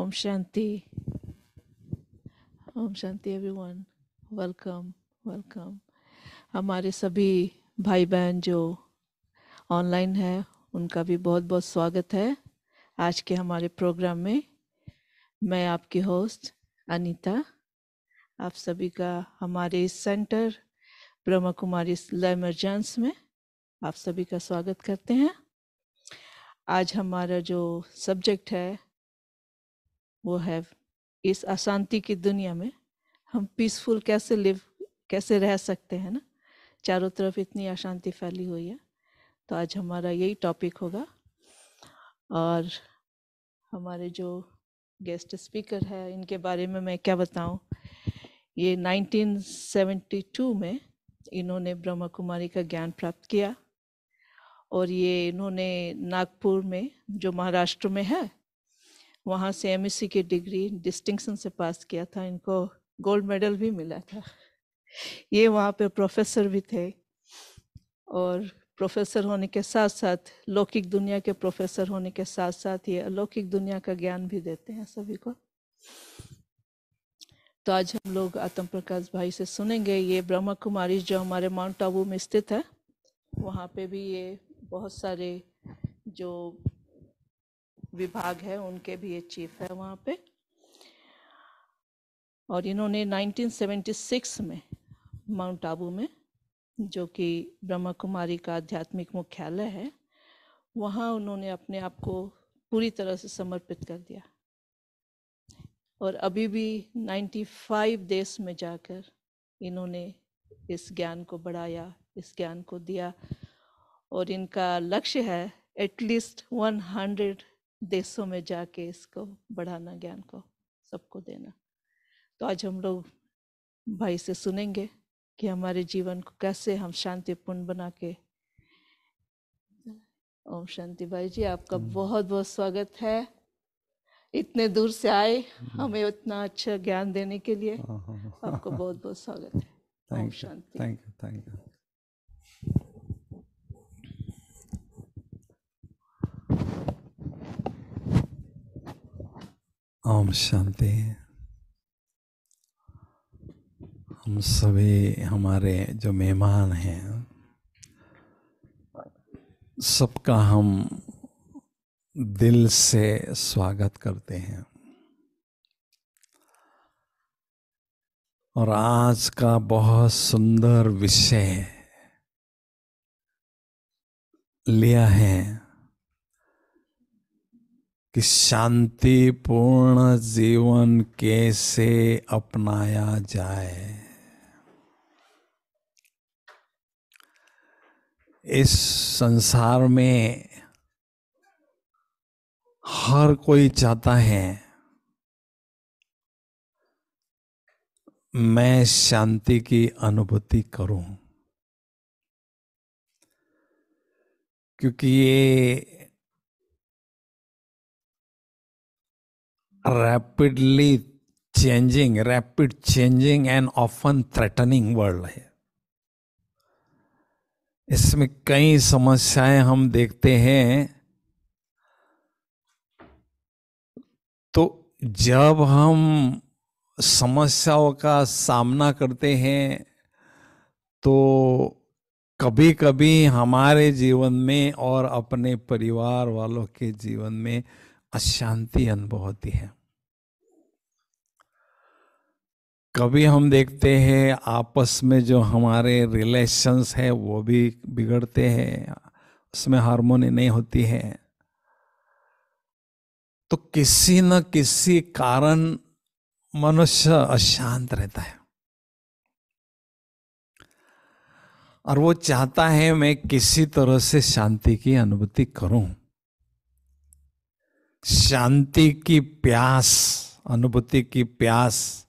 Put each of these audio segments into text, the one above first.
ओम शांति। ओम शांति everyone. Welcome welcome. हमारे सभी भाई बहन जो ऑनलाइन है उनका भी बहुत बहुत स्वागत है आज के हमारे प्रोग्राम में। मैं आपकी होस्ट अनीता आप सभी का हमारे इस सेंटर ब्रह्मा कुमारी इमरजेंस में आप सभी का स्वागत करते हैं। आज हमारा जो सब्जेक्ट है वो है इस अशांति की दुनिया में हम पीसफुल कैसे रह सकते हैं ना। चारों तरफ इतनी अशांति फैली हुई है, तो आज हमारा यही टॉपिक होगा। और हमारे जो गेस्ट स्पीकर है इनके बारे में मैं क्या बताऊं। ये 1972 में इन्होंने ब्रह्मा कुमारी का ज्ञान प्राप्त किया और ये इन्होंने नागपुर में जो महाराष्ट्र में है वहाँ से एमएससी की डिग्री डिस्टिंक्शन से पास किया था। इनको गोल्ड मेडल भी मिला था। ये वहाँ पे प्रोफेसर भी थे और प्रोफेसर होने के साथ साथ लौकिक दुनिया के प्रोफेसर होने के साथ साथ ये अलौकिक दुनिया का ज्ञान भी देते हैं सभी को। तो आज हम लोग आत्म प्रकाश भाई से सुनेंगे। ये ब्रह्मा कुमारी जो हमारे माउंट आबू में स्थित है वहाँ पे भी ये बहुत सारे जो विभाग है उनके भी ये चीफ है वहाँ पे। और इन्होंने 1976 में माउंट आबू में जो कि ब्रह्मा कुमारी का आध्यात्मिक मुख्यालय है वहाँ उन्होंने अपने आप को पूरी तरह से समर्पित कर दिया और अभी भी 95 देश में जाकर इन्होंने इस ज्ञान को बढ़ाया, इस ज्ञान को दिया और इनका लक्ष्य है एटलीस्ट 100 देशों में जाके इसको बढ़ाना, ज्ञान को सबको देना। तो आज हम लोग भाई से सुनेंगे कि हमारे जीवन को कैसे हम शांतिपूर्ण बना के। ओम शांति भाई जी, आपका बहुत बहुत स्वागत है। इतने दूर से आए हमें उतना अच्छा ज्ञान देने के लिए आपको बहुत बहुत स्वागत है। ओम शांति। Thank you. ओम शांति। हम सभी हमारे जो मेहमान हैं सबका हम दिल से स्वागत करते हैं। और आज का बहुत सुंदर विषय लिया है कि शांतिपूर्ण जीवन कैसे अपनाया जाए। इस संसार में हर कोई चाहता है मैं शांति की अनुभूति करूं, क्योंकि ये rapid changing and often threatening world है। इसमें कई समस्याएं हम देखते हैं। तो जब हम समस्याओं का सामना करते हैं तो कभी कभी हमारे जीवन में और अपने परिवार वालों के जीवन में अशांति अनुभव होती है। कभी हम देखते हैं आपस में जो हमारे रिलेशंस है वो भी बिगड़ते हैं, उसमें हार्मोनी नहीं होती है। तो किसी न किसी कारण मनुष्य अशांत रहता है और वो चाहता है मैं किसी तरह से शांति की अनुभूति करूं। शांति की प्यास, अनुभूति की प्यास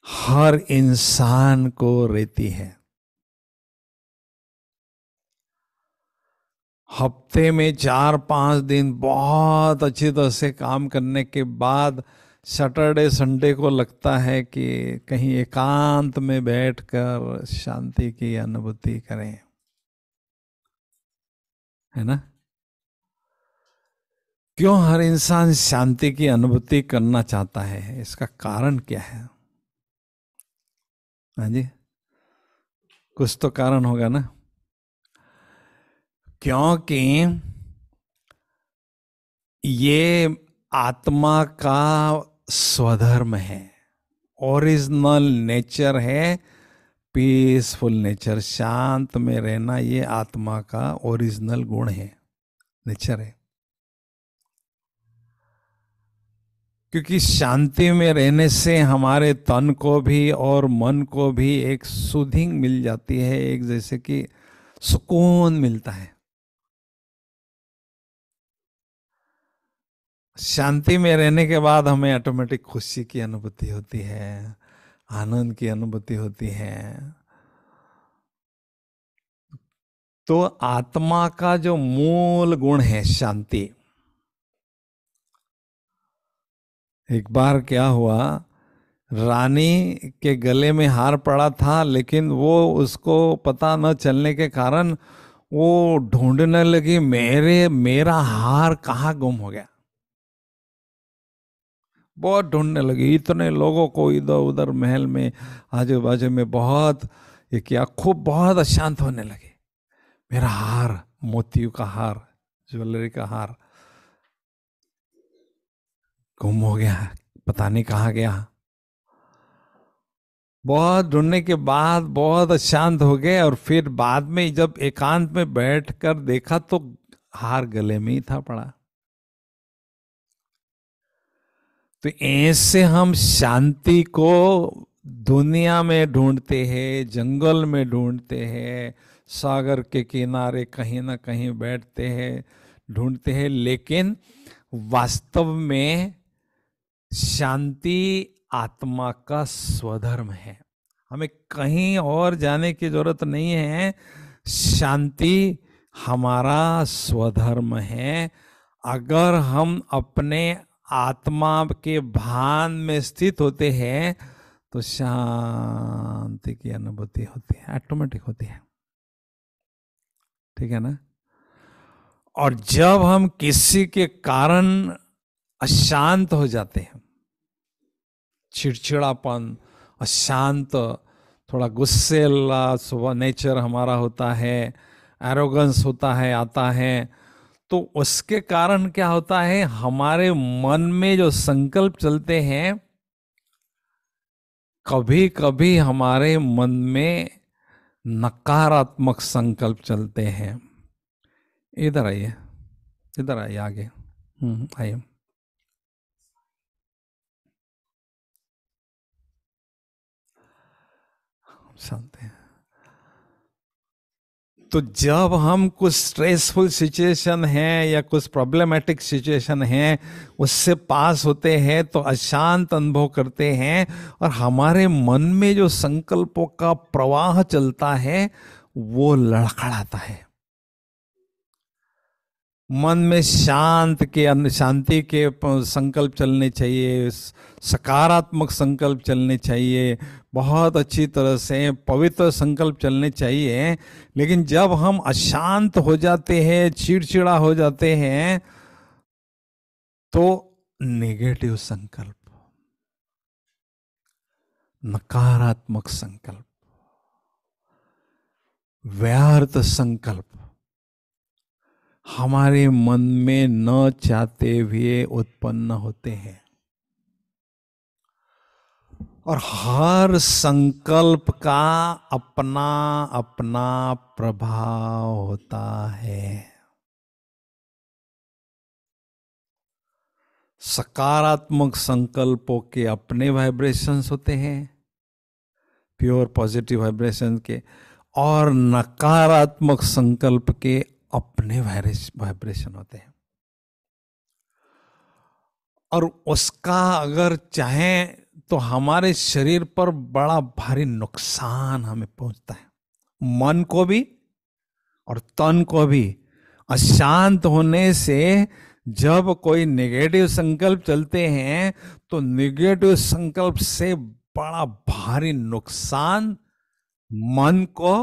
हर इंसान को रहती है। हफ्ते में 4-5 दिन बहुत अच्छी तरह से काम करने के बाद सैटरडे संडे को लगता है कि कहीं एकांत में बैठकर शांति की अनुभूति करें, है ना। क्यों हर इंसान शांति की अनुभूति करना चाहता है? इसका कारण क्या है? हाँ जी, कुछ तो कारण होगा ना। क्योंकि ये आत्मा का स्वधर्म है, ओरिजिनल नेचर है, पीसफुल नेचर, शांत में रहना। ये आत्मा का ओरिजिनल गुण है, नेचर है। क्योंकि शांति में रहने से हमारे तन को भी और मन को भी एक सूदिंग मिल जाती है, एक जैसे कि सुकून मिलता है। शांति में रहने के बाद हमें ऑटोमेटिक खुशी की अनुभूति होती है, आनंद की अनुभूति होती है। तो आत्मा का जो मूल गुण है शांति। एक बार क्या हुआ, रानी के गले में हार पड़ा था, लेकिन वो उसको पता न चलने के कारण वो ढूंढने लगी, मेरा हार कहाँ गुम हो गया। बहुत ढूंढने लगी, इतने लोगों को इधर उधर महल में आजू बाजू में बहुत ये किया, खूब बहुत अशांत होने लगे। मेरा हार, मोतियों का हार, ज्वेलरी का हार गुम हो गया, पता नहीं कहाँ गया। बहुत ढूंढने के बाद बहुत अशांत हो गए, और फिर बाद में जब एकांत में बैठकर देखा तो हार गले में ही था पड़ा। तो ऐसे हम शांति को दुनिया में ढूंढते हैं, जंगल में ढूंढते हैं, सागर के किनारे कहीं ना कहीं बैठते हैं, ढूंढते हैं, लेकिन वास्तव में शांति आत्मा का स्वधर्म है। हमें कहीं और जाने की जरूरत नहीं है। शांति हमारा स्वधर्म है। अगर हम अपने आत्मा के भान में स्थित होते हैं तो शांति की अनुभूति होती है, ऑटोमेटिक होती है। ठीक है ना। और जब हम किसी के कारण अशांत हो जाते हैं, चिड़चिड़ापन, अशांत, थोड़ा गुस्सेला स्वभाव नेचर हमारा होता है, एरोगेंस होता है, आता है, तो उसके कारण क्या होता है, हमारे मन में जो संकल्प चलते हैं, कभी कभी हमारे मन में नकारात्मक संकल्प चलते हैं। इधर आइए, इधर आइए आगे, आइए। शांत है। तो जब हम कुछ स्ट्रेसफुल सिचुएशन है या कुछ प्रॉब्लमेटिक सिचुएशन है उससे पास होते हैं तो अशांत अनुभव करते हैं, और हमारे मन में जो संकल्पों का प्रवाह चलता है वो लड़खड़ाता है। मन में शांति के संकल्प चलने चाहिए, सकारात्मक संकल्प चलने चाहिए, बहुत अच्छी तरह से पवित्र संकल्प चलने चाहिए। लेकिन जब हम अशांत हो जाते हैं, चिड़चिड़ा हो जाते हैं, तो नेगेटिव संकल्प, नकारात्मक संकल्प, व्यर्थ संकल्प हमारे मन में न चाहते हुए उत्पन्न होते हैं। और हर संकल्प का अपना अपना प्रभाव होता है। सकारात्मक संकल्पों के अपने वाइब्रेशंस होते हैं, प्योर पॉजिटिव वाइब्रेशन के, और नकारात्मक संकल्प के अपने वाइब्रेशन होते हैं। और उसका अगर चाहें तो हमारे शरीर पर बड़ा भारी नुकसान हमें पहुंचता है, मन को भी और तन को भी। अशांत होने से जब कोई नेगेटिव संकल्प चलते हैं तो नेगेटिव संकल्प से बड़ा भारी नुकसान मन को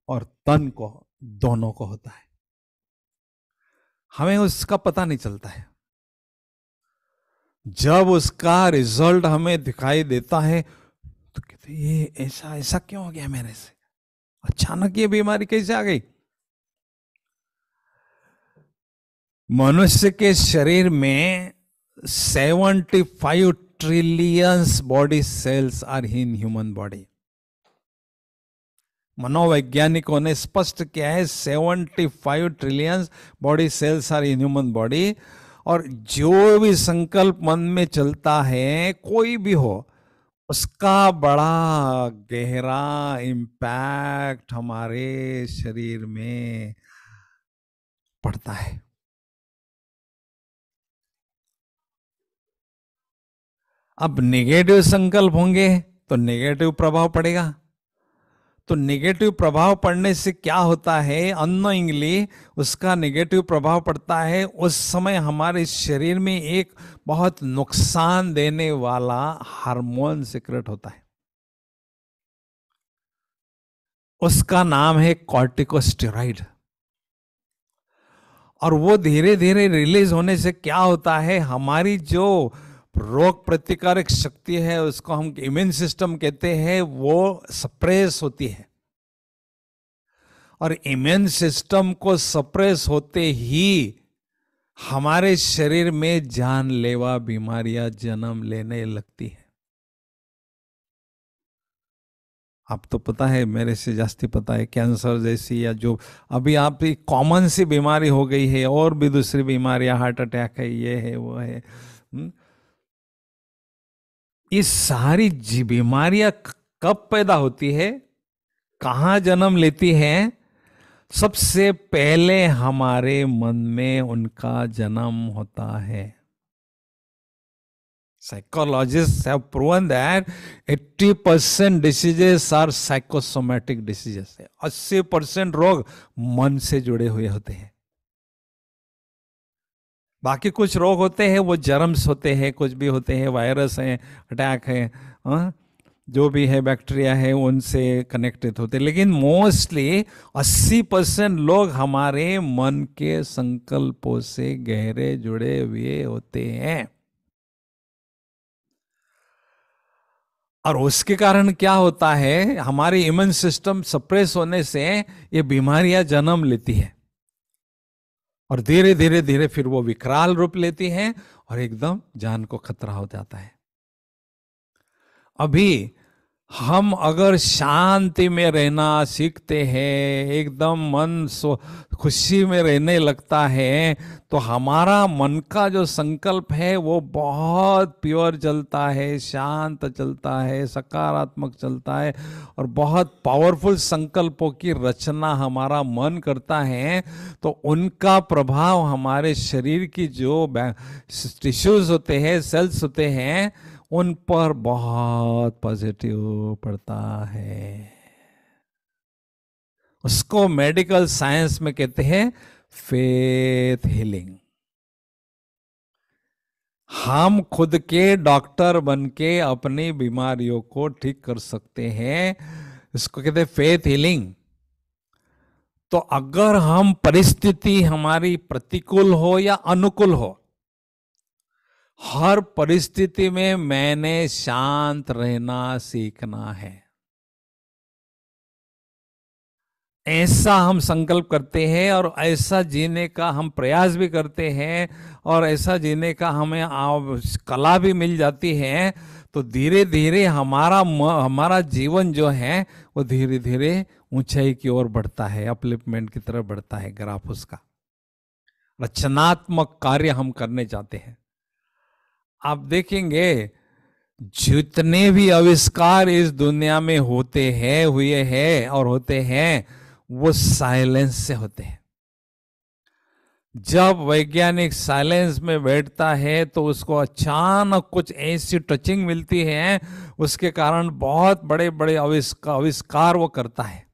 और तन को, दोनों को होता है। हमें उसका पता नहीं चलता है। जब उसका रिजल्ट हमें दिखाई देता है तो कहते ये ऐसा ऐसा क्यों हो गया मेरे से, अचानक ये बीमारी कैसे आ गई। मनुष्य के शरीर में 75 trillions body cells are in human body. मनोवैज्ञानिकों ने स्पष्ट किया है 75 trillions body cells are in human body. और जो भी संकल्प मन में चलता है कोई भी हो, उसका बड़ा गहरा इम्पैक्ट हमारे शरीर में पड़ता है। अब नेगेटिव संकल्प होंगे तो नेगेटिव प्रभाव पड़ेगा। तो नेगेटिव प्रभाव पड़ने से क्या होता है, अननोइंगली उसका नेगेटिव प्रभाव पड़ता है। उस समय हमारे शरीर में एक बहुत नुकसान देने वाला हार्मोन सीक्रेट होता है, उसका नाम है कॉर्टिकोस्टेरॉइड। और वो धीरे धीरे रिलीज होने से क्या होता है, हमारी जो रोग प्रतिकारक शक्ति है, उसको हम इम्यून सिस्टम कहते हैं, वो सप्रेस होती है। और इम्यून सिस्टम को सप्रेस होते ही हमारे शरीर में जानलेवा बीमारियां जन्म लेने लगती हैं। आप तो पता है, मेरे से जास्ती पता है, कैंसर जैसी या जो अभी आप कॉमन सी बीमारी हो गई है, और भी दूसरी बीमारियां, हार्ट अटैक है, ये है वो है। ये सारी बीमारियां कब पैदा होती है, कहां जन्म लेती हैं? सबसे पहले हमारे मन में उनका जन्म होता है। Psychologists have proven that 80% diseases are psychosomatic diseases. 80% रोग मन से जुड़े हुए होते हैं। बाकी कुछ रोग होते हैं वो जर्म्स होते हैं, कुछ भी होते हैं, वायरस हैं, अटैक है, जो भी है, बैक्टीरिया है, उनसे कनेक्टेड होते हैं। लेकिन मोस्टली 80% लोग हमारे मन के संकल्पों से गहरे जुड़े हुए होते हैं। और उसके कारण क्या होता है, हमारी इम्यून सिस्टम सप्रेस होने से ये बीमारियां जन्म लेती है, और धीरे धीरे धीरे फिर वो विकराल रूप लेती हैं और एकदम जान को खतरा हो जाता है। अभी हम अगर शांति में रहना सीखते हैं, एकदम मन खुशी में रहने लगता है, तो हमारा मन का जो संकल्प है वो बहुत प्योर चलता है, शांत चलता है, सकारात्मक चलता है, और बहुत पावरफुल संकल्पों की रचना हमारा मन करता है। तो उनका प्रभाव हमारे शरीर की जो टिश्यूज होते हैं, सेल्स होते हैं, उन पर बहुत पॉजिटिव पड़ता है। उसको मेडिकल साइंस में कहते हैं फेथ हीलिंग। हम खुद के डॉक्टर बन के अपनी बीमारियों को ठीक कर सकते हैं, इसको कहते हैं फेथ हीलिंग। तो अगर हम परिस्थिति हमारी प्रतिकूल हो या अनुकूल हो, हर परिस्थिति में मैंने शांत रहना सीखना है, ऐसा हम संकल्प करते हैं और ऐसा जीने का हम प्रयास भी करते हैं, और ऐसा जीने का हमें कला भी मिल जाती है, तो धीरे धीरे हमारा जीवन जो है वो धीरे धीरे ऊंचाई की ओर बढ़ता है, अपलिफ्टमेंट की तरफ बढ़ता है ग्राफ उसका। रचनात्मक कार्य हम करने जाते हैं। आप देखेंगे जितने भी आविष्कार इस दुनिया में होते हैं, हुए हैं और होते हैं, वो साइलेंस से होते हैं। जब वैज्ञानिक साइलेंस में बैठता है तो उसको अचानक कुछ ऐसी टचिंग मिलती है, उसके कारण बहुत बड़े बड़े आविष्कार वो करता है।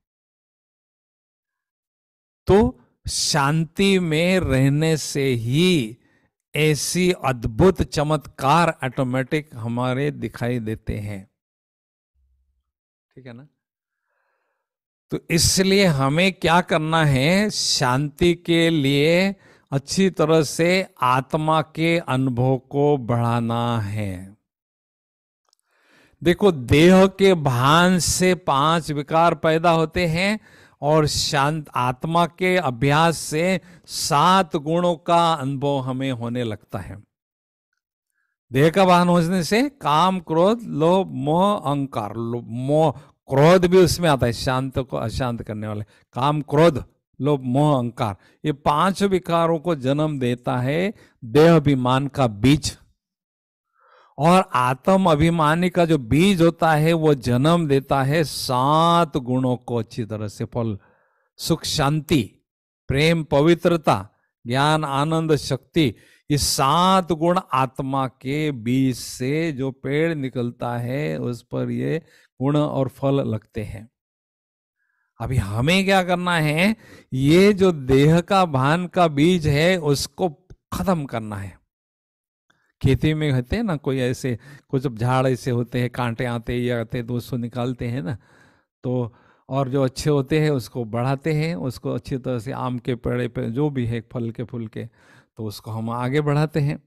तो शांति में रहने से ही ऐसी अद्भुत चमत्कार ऑटोमेटिक हमारे दिखाई देते हैं। ठीक है ना? तो इसलिए हमें क्या करना है, शांति के लिए अच्छी तरह से आत्मा के अनुभव को बढ़ाना है। देखो, देह के भान से 5 विकार पैदा होते हैं और शांत आत्मा के अभ्यास से 7 गुणों का अनुभव हमें होने लगता है। देह का भान होने से काम, क्रोध, लोभ, मोह, अहंकार। मोह, क्रोध भी उसमें आता है, शांत को अशांत करने वाले। काम, क्रोध, लोभ, मोह, अहंकार, ये 5 विकारों को जन्म देता है देह अभिमान का बीज। और आत्म अभिमानी का जो बीज होता है वो जन्म देता है 7 गुणों को अच्छी तरह से फल। सुख, शांति, प्रेम, पवित्रता, ज्ञान, आनंद, शक्ति, ये 7 गुण आत्मा के बीज से जो पेड़ निकलता है उस पर ये गुण और फल लगते हैं। अभी हमें क्या करना है, ये जो देह का भान का बीज है उसको खत्म करना है। खेती में कहते हैं ना, कोई ऐसे कुछ झाड़ ऐसे होते हैं, कांटे आते या आते तो उसको निकालते हैं ना, तो और जो अच्छे होते हैं उसको बढ़ाते हैं, उसको अच्छी तरह से आम के पेड़ पे जो भी है फल के फूल के, तो उसको हम आगे बढ़ाते हैं।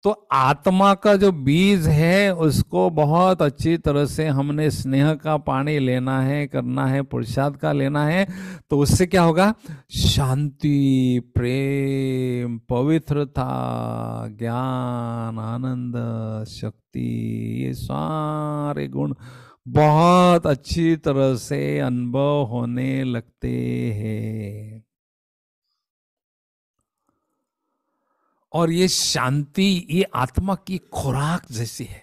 तो आत्मा का जो बीज है उसको बहुत अच्छी तरह से हमने स्नेह का पानी लेना है, करना है, पुरुषार्थ का लेना है। तो उससे क्या होगा, शांति, प्रेम, पवित्रता, ज्ञान, आनंद, शक्ति, ये सारे गुण बहुत अच्छी तरह से अनुभव होने लगते हैं। और ये शांति, ये आत्मा की खुराक जैसी है।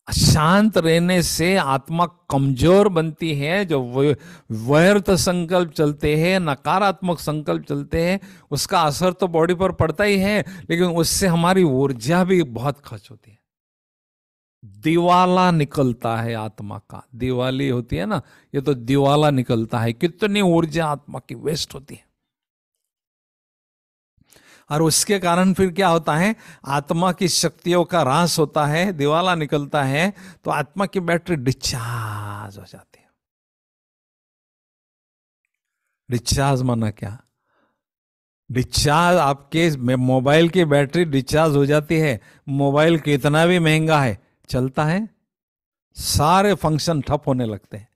अशांत रहने से आत्मा कमजोर बनती है। जो व्यर्थ संकल्प चलते हैं, नकारात्मक संकल्प चलते हैं, उसका असर तो बॉडी पर पड़ता ही है, लेकिन उससे हमारी ऊर्जा भी बहुत खर्च होती है। दिवाला निकलता है आत्मा का, दिवाली होती है ना, ये तो दिवाला निकलता है। कितनी ऊर्जा आत्मा की वेस्ट होती है। और उसके कारण फिर क्या होता है, आत्मा की शक्तियों का ह्रास होता है, दिवाला निकलता है, तो आत्मा की बैटरी डिस्चार्ज हो जाती है। डिस्चार्ज माना क्या, डिस्चार्ज आपके मोबाइल की बैटरी डिस्चार्ज हो जाती है। मोबाइल कितना भी महंगा है, चलता है, सारे फंक्शन ठप होने लगते हैं।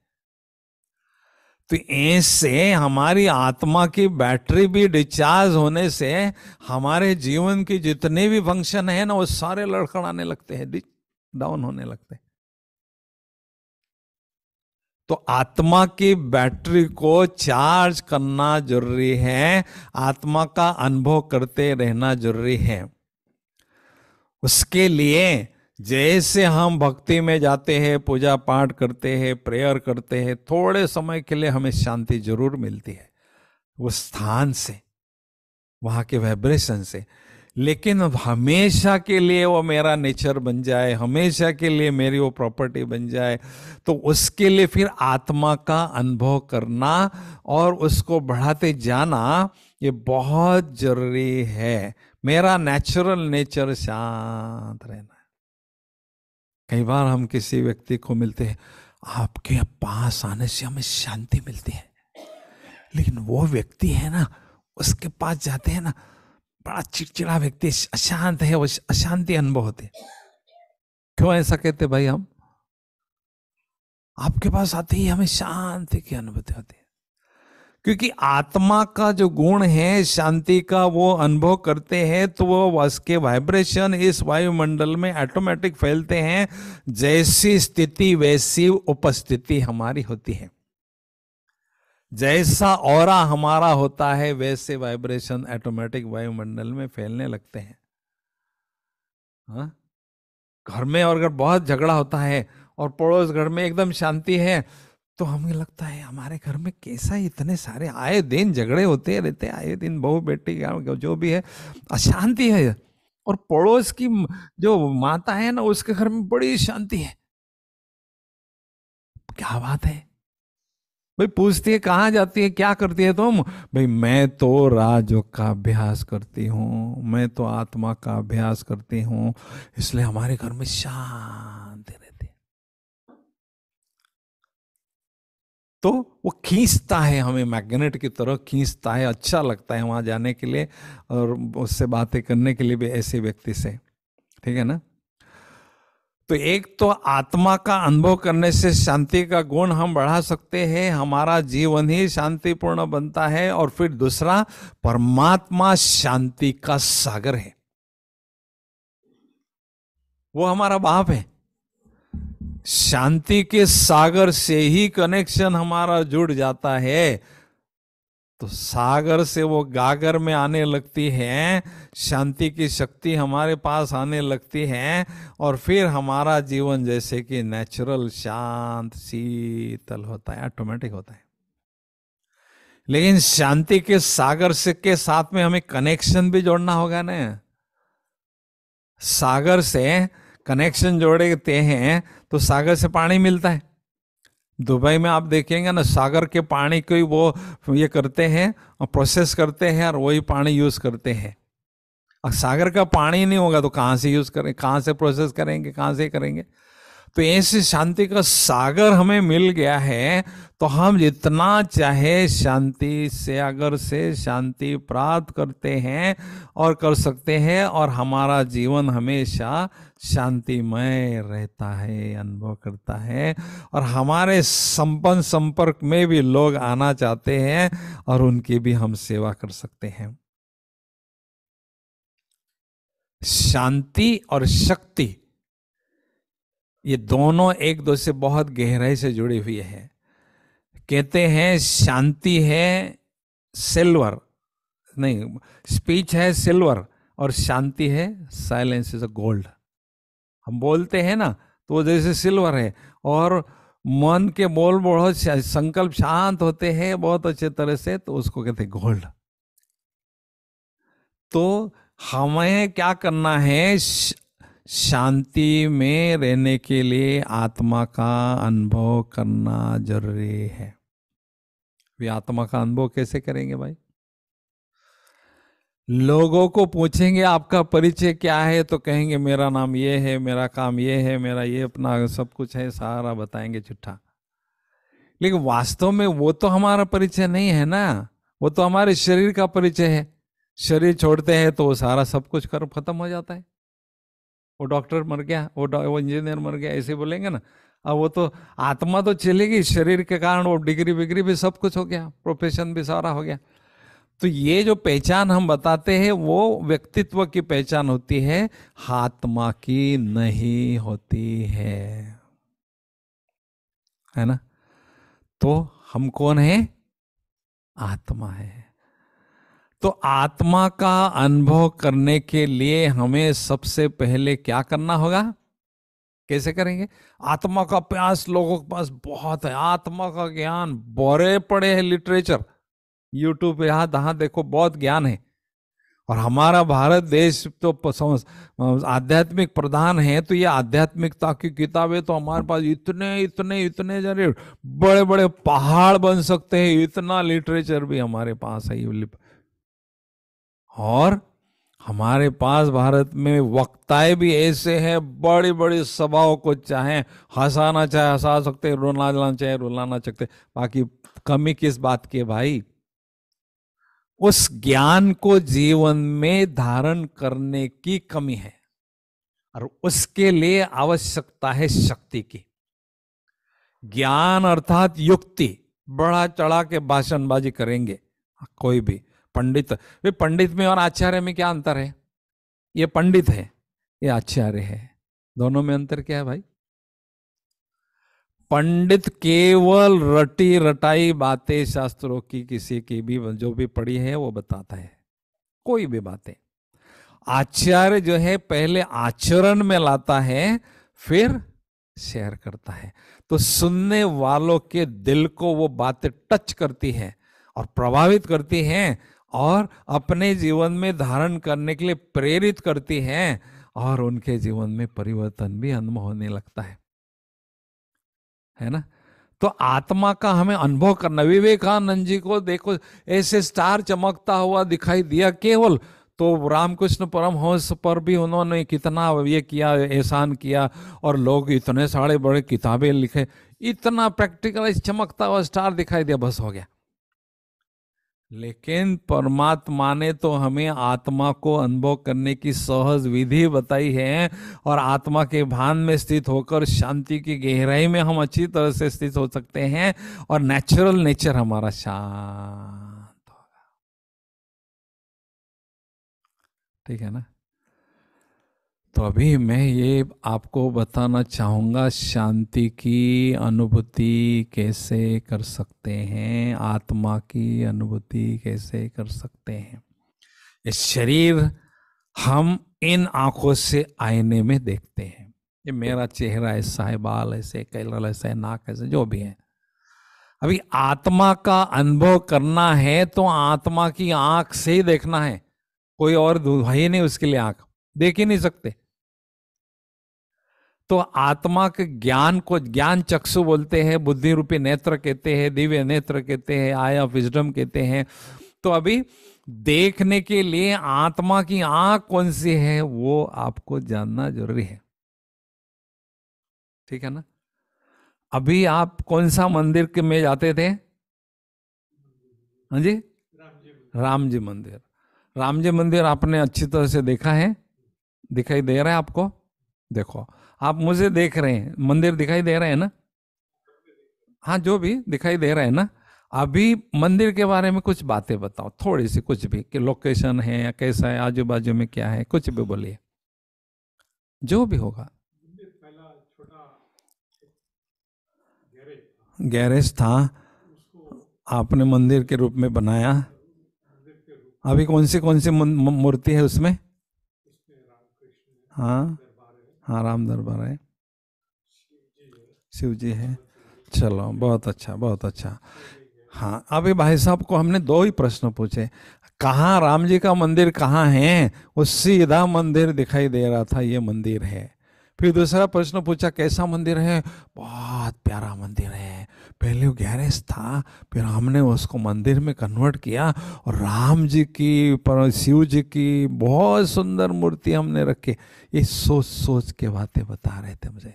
तो ऐसे हमारी आत्मा की बैटरी भी डिस्चार्ज होने से हमारे जीवन की जितने भी फंक्शन है ना, वो सारे लड़खड़ाने लगते हैं, डाउन होने लगते हैं। तो आत्मा की बैटरी को चार्ज करना जरूरी है, आत्मा का अनुभव करते रहना जरूरी है। उसके लिए जैसे हम भक्ति में जाते हैं, पूजा पाठ करते हैं, प्रेयर करते हैं, थोड़े समय के लिए हमें शांति जरूर मिलती है उस स्थान से, वहां के वाइब्रेशन से। लेकिन हमेशा के लिए वो मेरा नेचर बन जाए, हमेशा के लिए मेरी वो प्रॉपर्टी बन जाए, तो उसके लिए फिर आत्मा का अनुभव करना और उसको बढ़ाते जाना ये बहुत जरूरी है। मेरा नेचुरल नेचर शांत रहना है। कई बार हम किसी व्यक्ति को मिलते हैं, आपके पास आने से हमें शांति मिलती है, लेकिन वो व्यक्ति है ना, उसके पास जाते हैं ना, बड़ा चिड़चिड़ा व्यक्ति, अशांत है, वो अशांति अनुभव होते। क्यों ऐसा कहते भाई हम? आपके पास आते ही हमें शांति की अनुभूति होती है, क्योंकि आत्मा का जो गुण है शांति का, वो अनुभव करते हैं तो वो उसके वाइब्रेशन इस वायुमंडल में ऑटोमेटिक फैलते हैं। जैसी स्थिति वैसी उपस्थिति हमारी होती है, जैसा ऑरा हमारा होता है वैसे वाइब्रेशन ऑटोमेटिक वायुमंडल में फैलने लगते हैं। हाँ? घर में और अगर बहुत झगड़ा होता है और पड़ोस घर में एकदम शांति है, तो हमें लगता है हमारे घर में कैसा इतने सारे आए दिन झगड़े होते रहते, आए दिन बहू बेटी जो भी है अशांति है, और पड़ोस की जो माता है ना, उसके घर में बड़ी शांति है। क्या बात है भाई? पूछती है कहाँ जाती है, क्या करती है तुम? भाई मैं तो राजयोग का अभ्यास करती हूँ, मैं तो आत्मा का अभ्यास करती हूँ, इसलिए हमारे घर में शांति रहती है। तो वो खींचता है, हमें मैग्नेट की तरह खींचता है, अच्छा लगता है वहां जाने के लिए और उससे बातें करने के लिए भी ऐसे व्यक्ति से, ठीक है ना। तो एक तो आत्मा का अनुभव करने से शांति का गुण हम बढ़ा सकते हैं, हमारा जीवन ही शांतिपूर्ण बनता है। और फिर दूसरा, परमात्मा शांति का सागर है, वो हमारा बाप है। शांति के सागर से ही कनेक्शन हमारा जुड़ जाता है, तो सागर से वो गागर में आने लगती है, शांति की शक्ति हमारे पास आने लगती है, और फिर हमारा जीवन जैसे कि नेचुरल शांत शीतल होता है, ऑटोमेटिक होता है। लेकिन शांति के सागर से के साथ में हमें कनेक्शन भी जोड़ना होगा ना। सागर से कनेक्शन जोड़ते हैं तो सागर से पानी मिलता है। दुबई में आप देखेंगे ना, सागर के पानी को ही वो ये करते हैं और प्रोसेस करते हैं और वही पानी यूज करते हैं। और सागर का पानी नहीं होगा तो कहाँ से यूज करें, कहाँ से प्रोसेस करेंगे, कहाँ से करेंगे। तो ऐसे शांति का सागर हमें मिल गया है, तो हम जितना चाहे शांति से सागर से शांति प्राप्त करते हैं और कर सकते हैं, और हमारा जीवन हमेशा शांतिमय रहता है, अनुभव करता है। और हमारे संपन्न संपर्क में भी लोग आना चाहते हैं और उनकी भी हम सेवा कर सकते हैं। शांति और शक्ति, ये दोनों एक दूसरे से बहुत गहराई से जुड़ी हुई है। कहते हैं शांति है सिल्वर, नहीं, स्पीच है सिल्वर और शांति है साइलेंस इज अ गोल्ड। हम बोलते हैं ना, तो वो जैसे सिल्वर है, और मन के बोल बहुत संकल्प शांत होते हैं बहुत अच्छे तरह से, तो उसको कहते हैं गोल्ड। तो हमें क्या करना है, शांति में रहने के लिए आत्मा का अनुभव करना जरूरी है। वे आत्मा का अनुभव कैसे करेंगे भाई? लोगों को पूछेंगे आपका परिचय क्या है, तो कहेंगे मेरा नाम ये है, मेरा काम ये है, मेरा ये अपना सब कुछ है, सारा बताएंगे झूठा। लेकिन वास्तव में वो तो हमारा परिचय नहीं है ना, वो तो हमारे शरीर का परिचय है। शरीर छोड़ते हैं तो वो सारा सब कुछ कर खत्म हो जाता है। वो डॉक्टर मर गया, वो इंजीनियर मर गया, ऐसे बोलेंगे ना। अब वो तो आत्मा तो चलेगी, शरीर के कारण वो डिग्री विग्री भी सब कुछ हो गया, प्रोफेशन भी सारा हो गया। तो ये जो पहचान हम बताते हैं वो व्यक्तित्व की पहचान होती है, आत्मा की नहीं होती है ना। तो हम कौन है? आत्मा है। तो आत्मा का अनुभव करने के लिए हमें सबसे पहले क्या करना होगा? कैसे करेंगे? आत्मा का प्यास लोगों के पास बहुत है, आत्मा का ज्ञान भरे पड़े हैं, लिटरेचर यूट्यूब पे यहाँ तहाँ देखो बहुत ज्ञान है। और हमारा भारत देश तो आध्यात्मिक प्रधान है, तो ये आध्यात्मिकता की किताबें तो हमारे पास इतने इतने इतने जरे बड़े बड़े पहाड़ बन सकते हैं, इतना लिटरेचर भी हमारे पास है। और हमारे पास भारत में वक्ताएं भी ऐसे हैं, बड़ी बड़ी सभाओं को चाहे हंसाना चाहे हंसा सकते, रुलाना चाहे रुलाना सकते। बाकी कमी किस बात की है भाई? उस ज्ञान को जीवन में धारण करने की कमी है, और उसके लिए आवश्यकता है शक्ति की। ज्ञान अर्थात युक्ति, बड़ा चढ़ा के भाषणबाजी करेंगे कोई भी पंडित। वे पंडित में और आचार्य में क्या अंतर है? ये पंडित है, ये आचार्य है, दोनों में अंतर क्या है भाई? पंडित केवल रटी रटाई बातें शास्त्रों की, किसी की भी जो भी पढ़ी है वो बताता है, कोई भी बातें। आचार्य जो है पहले आचरण में लाता है, फिर शेयर करता है। तो सुनने वालों के दिल को वो बातें टच करती है और प्रभावित करती हैं, और अपने जीवन में धारण करने के लिए प्रेरित करती हैं, और उनके जीवन में परिवर्तन भी अनुभव होने लगता है ना। तो आत्मा का हमें अनुभव करना। विवेकानंद जी को देखो, ऐसे स्टार चमकता हुआ दिखाई दिया केवल, तो रामकृष्ण परमहंस पर भी उन्होंने कितना ये किया, एहसान किया, और लोग इतने सारे बड़े किताबें लिखे, इतना प्रैक्टिकल चमकता हुआ स्टार दिखाई दिया, बस हो गया। लेकिन परमात्मा ने तो हमें आत्मा को अनुभव करने की सहज विधि बताई है, और आत्मा के भान में स्थित होकर शांति की गहराई में हम अच्छी तरह से स्थित हो सकते हैं, और नेचुरल नेचर हमारा शांत होगा। ठीक है ना? तो अभी मैं ये आपको बताना चाहूँगा, शांति की अनुभूति कैसे कर सकते हैं, आत्मा की अनुभूति कैसे कर सकते हैं। इस शरीर हम इन आंखों से आईने में देखते हैं, ये मेरा चेहरा ऐसा है, बाल ऐसे, कलर ऐसा है, नाक ऐसे, जो भी है। अभी आत्मा का अनुभव करना है तो आत्मा की आंख से ही देखना है, कोई और है ही नहीं उसके लिए, आंख देख ही नहीं सकते। तो आत्मा के ज्ञान को ज्ञान चक्षु बोलते हैं, बुद्धि रूपी नेत्र कहते हैं, दिव्य नेत्र कहते हैं, आई ऑफ विजडम कहते हैं। तो अभी देखने के लिए आत्मा की आंख कौन सी है वो आपको जानना जरूरी है। ठीक है ना? अभी आप कौन सा मंदिर के में जाते थे? हाँ जी, राम जी मंदिर। राम जी मंदिर आपने अच्छी तरह से देखा है? दिखाई दे रहा है आपको? देखो, आप मुझे देख रहे हैं, मंदिर दिखाई दे रहे हैं ना? हाँ, जो भी दिखाई दे रहा है ना। अभी मंदिर के बारे में कुछ बातें बताओ, थोड़ी सी, कुछ भी, कि लोकेशन है या कैसा है, आजू बाजू में क्या है, कुछ भी बोलिए, जो भी होगा। गैरेज था, आपने मंदिर के रूप में बनाया। अभी कौन सी मूर्ति है उसमें? हाँ हाँ, राम दरबार है, शिव जी है। चलो, बहुत अच्छा, बहुत अच्छा। हाँ, अभी भाई साहब को हमने दो ही प्रश्न पूछे, कहाँ राम जी का मंदिर कहाँ है? वो सीधा मंदिर दिखाई दे रहा था, ये मंदिर है। फिर दूसरा प्रश्न पूछा, कैसा मंदिर है? बहुत प्यारा मंदिर है, पहले वो गैरेज था, फिर हमने उसको मंदिर में कन्वर्ट किया, और राम जी की, पर शिव जी की बहुत सुंदर मूर्ति हमने रखी। ये सोच सोच के बातें बता रहे थे मुझे,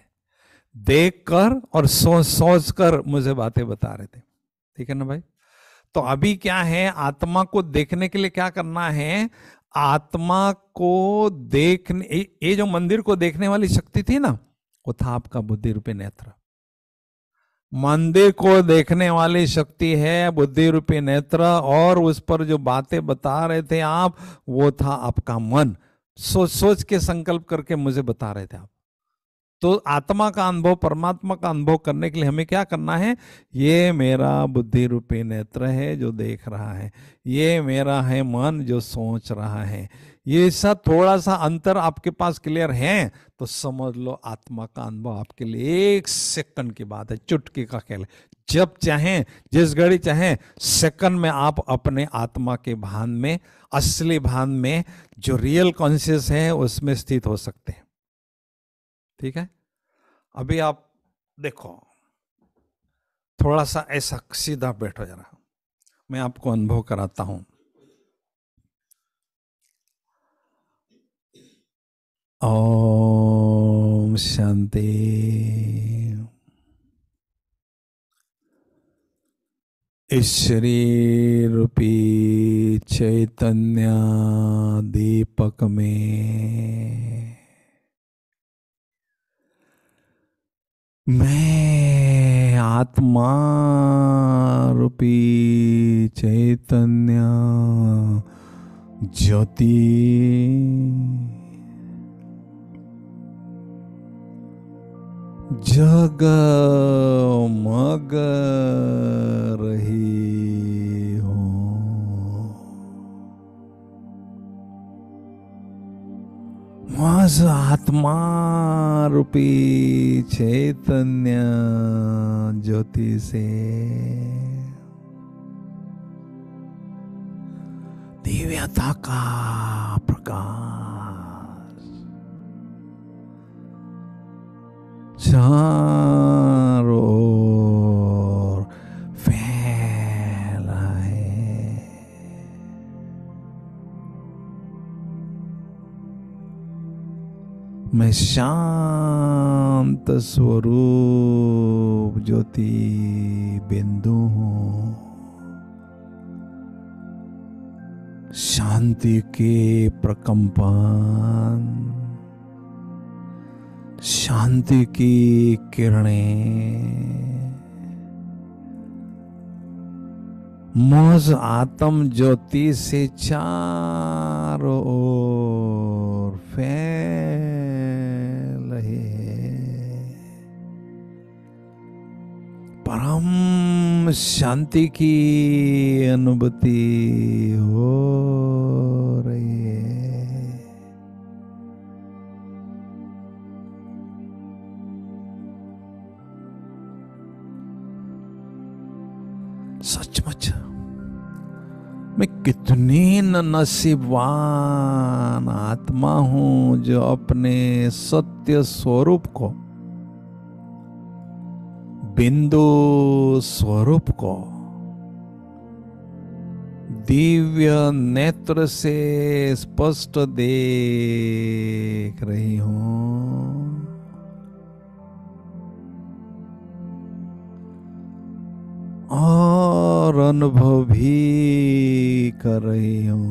देख कर और सोच सोच कर मुझे बातें बता रहे थे। ठीक है ना भाई? तो अभी क्या है, आत्मा को देखने के लिए क्या करना है? आत्मा को देखने, ये जो मंदिर को देखने वाली शक्ति थी ना, वो था आपका बुद्धि रूपी नेत्र। मंदिर को देखने वाली शक्ति है बुद्धि रूपी नेत्र, और उस पर जो बातें बता रहे थे आप, वो था आपका मन। सोच सोच के संकल्प करके मुझे बता रहे थे आप। तो आत्मा का अनुभव, परमात्मा का अनुभव करने के लिए हमें क्या करना है? ये मेरा बुद्धि रूपी नेत्र है जो देख रहा है, ये मेरा है मन जो सोच रहा है। ये सब थोड़ा सा अंतर आपके पास क्लियर है तो समझ लो आत्मा का अनुभव आपके लिए 1 सेकंड की बात है, चुटकी का खेल है। जब चाहें, जिस घड़ी चाहें, सेकंड में आप अपने आत्मा के भान में, असली भान में, जो रियल कॉन्शियस है, उसमें स्थित हो सकते हैं। ठीक है? अभी आप देखो, थोड़ा सा ऐसा सीधा बैठो जरा, मैं आपको अनुभव कराता हूं। ओम शांति। इस शरीर रूपी चैतन्य दीपक में मैं आत्मा रूपी चैतन्य ज्योति जगमग रही हूँ। मज आत्मा रूपी चैतन्य ज्योति से दिव्यता का प्रकाश चारों ओर फैला है। मैं शांत स्वरूप ज्योति बिंदु हूँ। शांति के प्रकंपन, शांति की किरणें मुझ आत्म ज्योति से चारों ओर फैल रहे हैं। परम शांति की अनुभूति हो रही है। सचमुच मैं कितनी नसीबवान आत्मा हूं जो अपने सत्य स्वरूप को, बिंदु स्वरूप को दिव्य नेत्र से स्पष्ट देख रही हूं। और अनुभव भी कर रही हूं।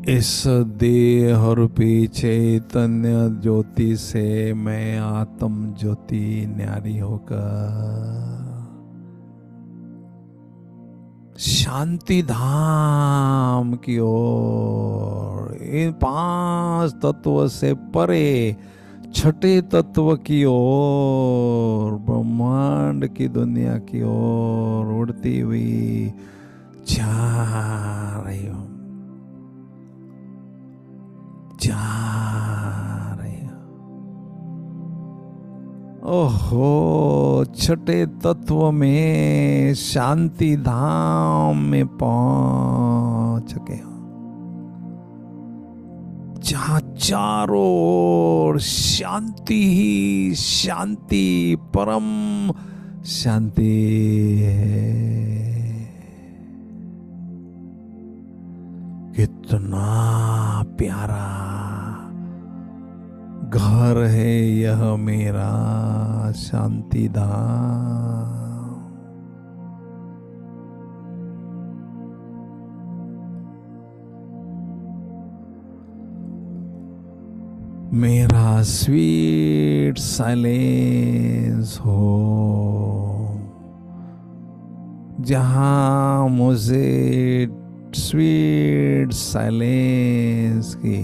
इस देह रूपी चैतन्य ज्योति से मैं आत्म ज्योति न्यारी होकर शांति धाम की ओर, इन 5 तत्व से परे छठे तत्व की ओर, ब्रह्मांड की दुनिया की ओर उड़ती हुई जा रही हूं, जा रही हूं। ओहो, छठे तत्व में शांति धाम में पहुंच चुके हो, जहां चारों ओर शांति ही शांति, परम शांति है। कितना प्यारा घर है यह मेरा शांति धाम। मेरा स्वीट साइलेंस हो, जहां मुझे स्वीट साइलेंस की,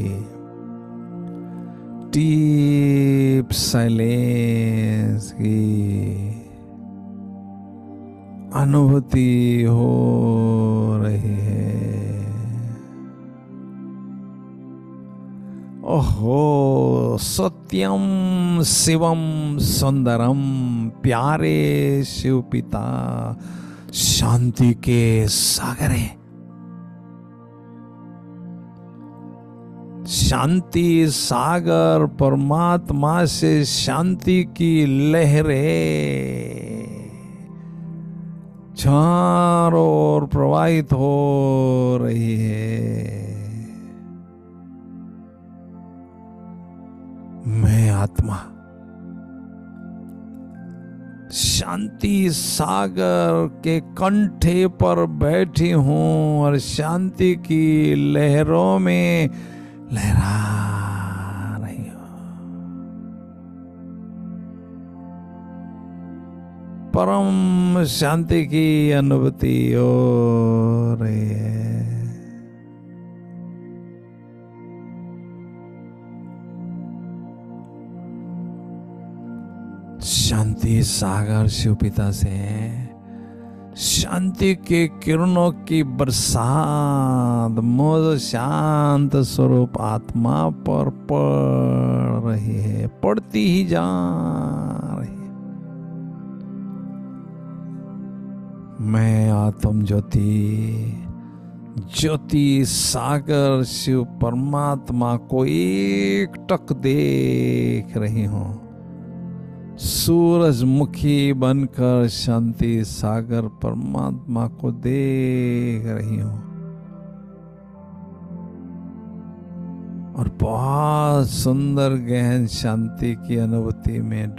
डीप साइलेंस की अनुभूति हो रही है। ओहो, सत्यम शिवम सुंदरम, प्यारे शिव पिता शांति के सागर है। शांति सागर परमात्मा से शांति की लहरें चारों ओर प्रवाहित हो रही है। मैं आत्मा शांति सागर के कंठे पर बैठी हूं और शांति की लहरों में लहरा रही हूं। परम शांति की अनुभूति हो रही है। शांति सागर शिव पिता से शांति के किरणों की बरसात मुझ शांत स्वरूप आत्मा पर पड़ रही है, पड़ती ही जा रही है। मैं आत्म ज्योति, ज्योति सागर शिव परमात्मा को एक टक देख रही हूं। सूरजमुखी बनकर शांति सागर परमात्मा को देख रही हूं और बहुत सुंदर गहन शांति की अनुभूति में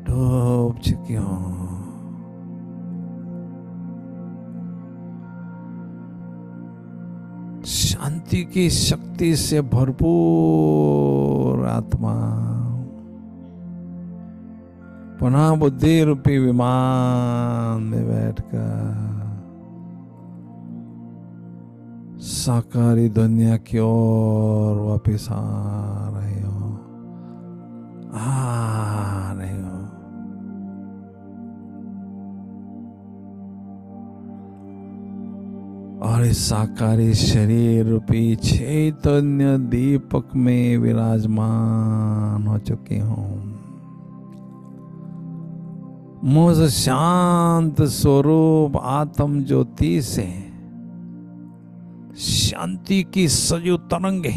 डूब चुकी हूं। शांति की शक्ति से भरपूर आत्मा पुनः बुद्धि रूपी विमान में बैठकर साकारी दुनिया की ओर वापिस आ रहे हो, आ रहे हो। और इस साकारी शरीर रूपी चैतन्य दीपक में विराजमान हो चुकी हूं। मुझ शांत स्वरूप आत्म ज्योति से शांति की सजीव तरंगे,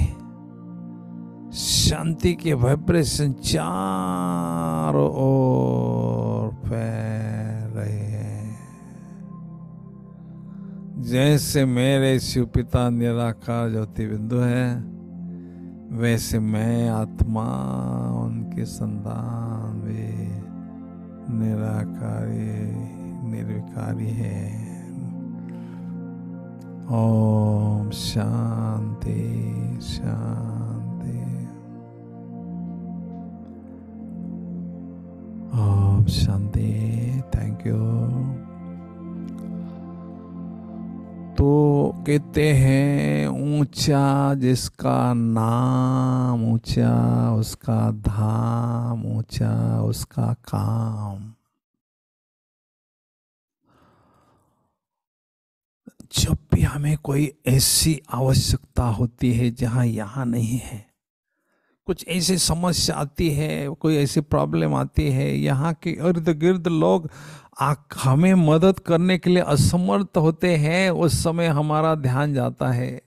शांति के वाइब्रेशन चारों ओर फैल रहे हैं। जैसे मेरे शिव पिता निराकार ज्योति बिंदु है, वैसे मैं आत्मा उनके संतान भी निराकारी निर्विकारी है। ओम शांति शांति। ओम शांति। Thank you. तो कहते हैं ऊंचा जिसका नाम ऊंचा, उसका धाम ऊंचा, उसका काम। जब भी हमें कोई ऐसी आवश्यकता होती है जहां यहाँ नहीं है, कुछ ऐसी समस्या आती है, कोई ऐसी प्रॉब्लम आती है, यहाँ के इर्द गिर्द लोग हमें मदद करने के लिए असमर्थ होते हैं, उस समय हमारा ध्यान जाता है,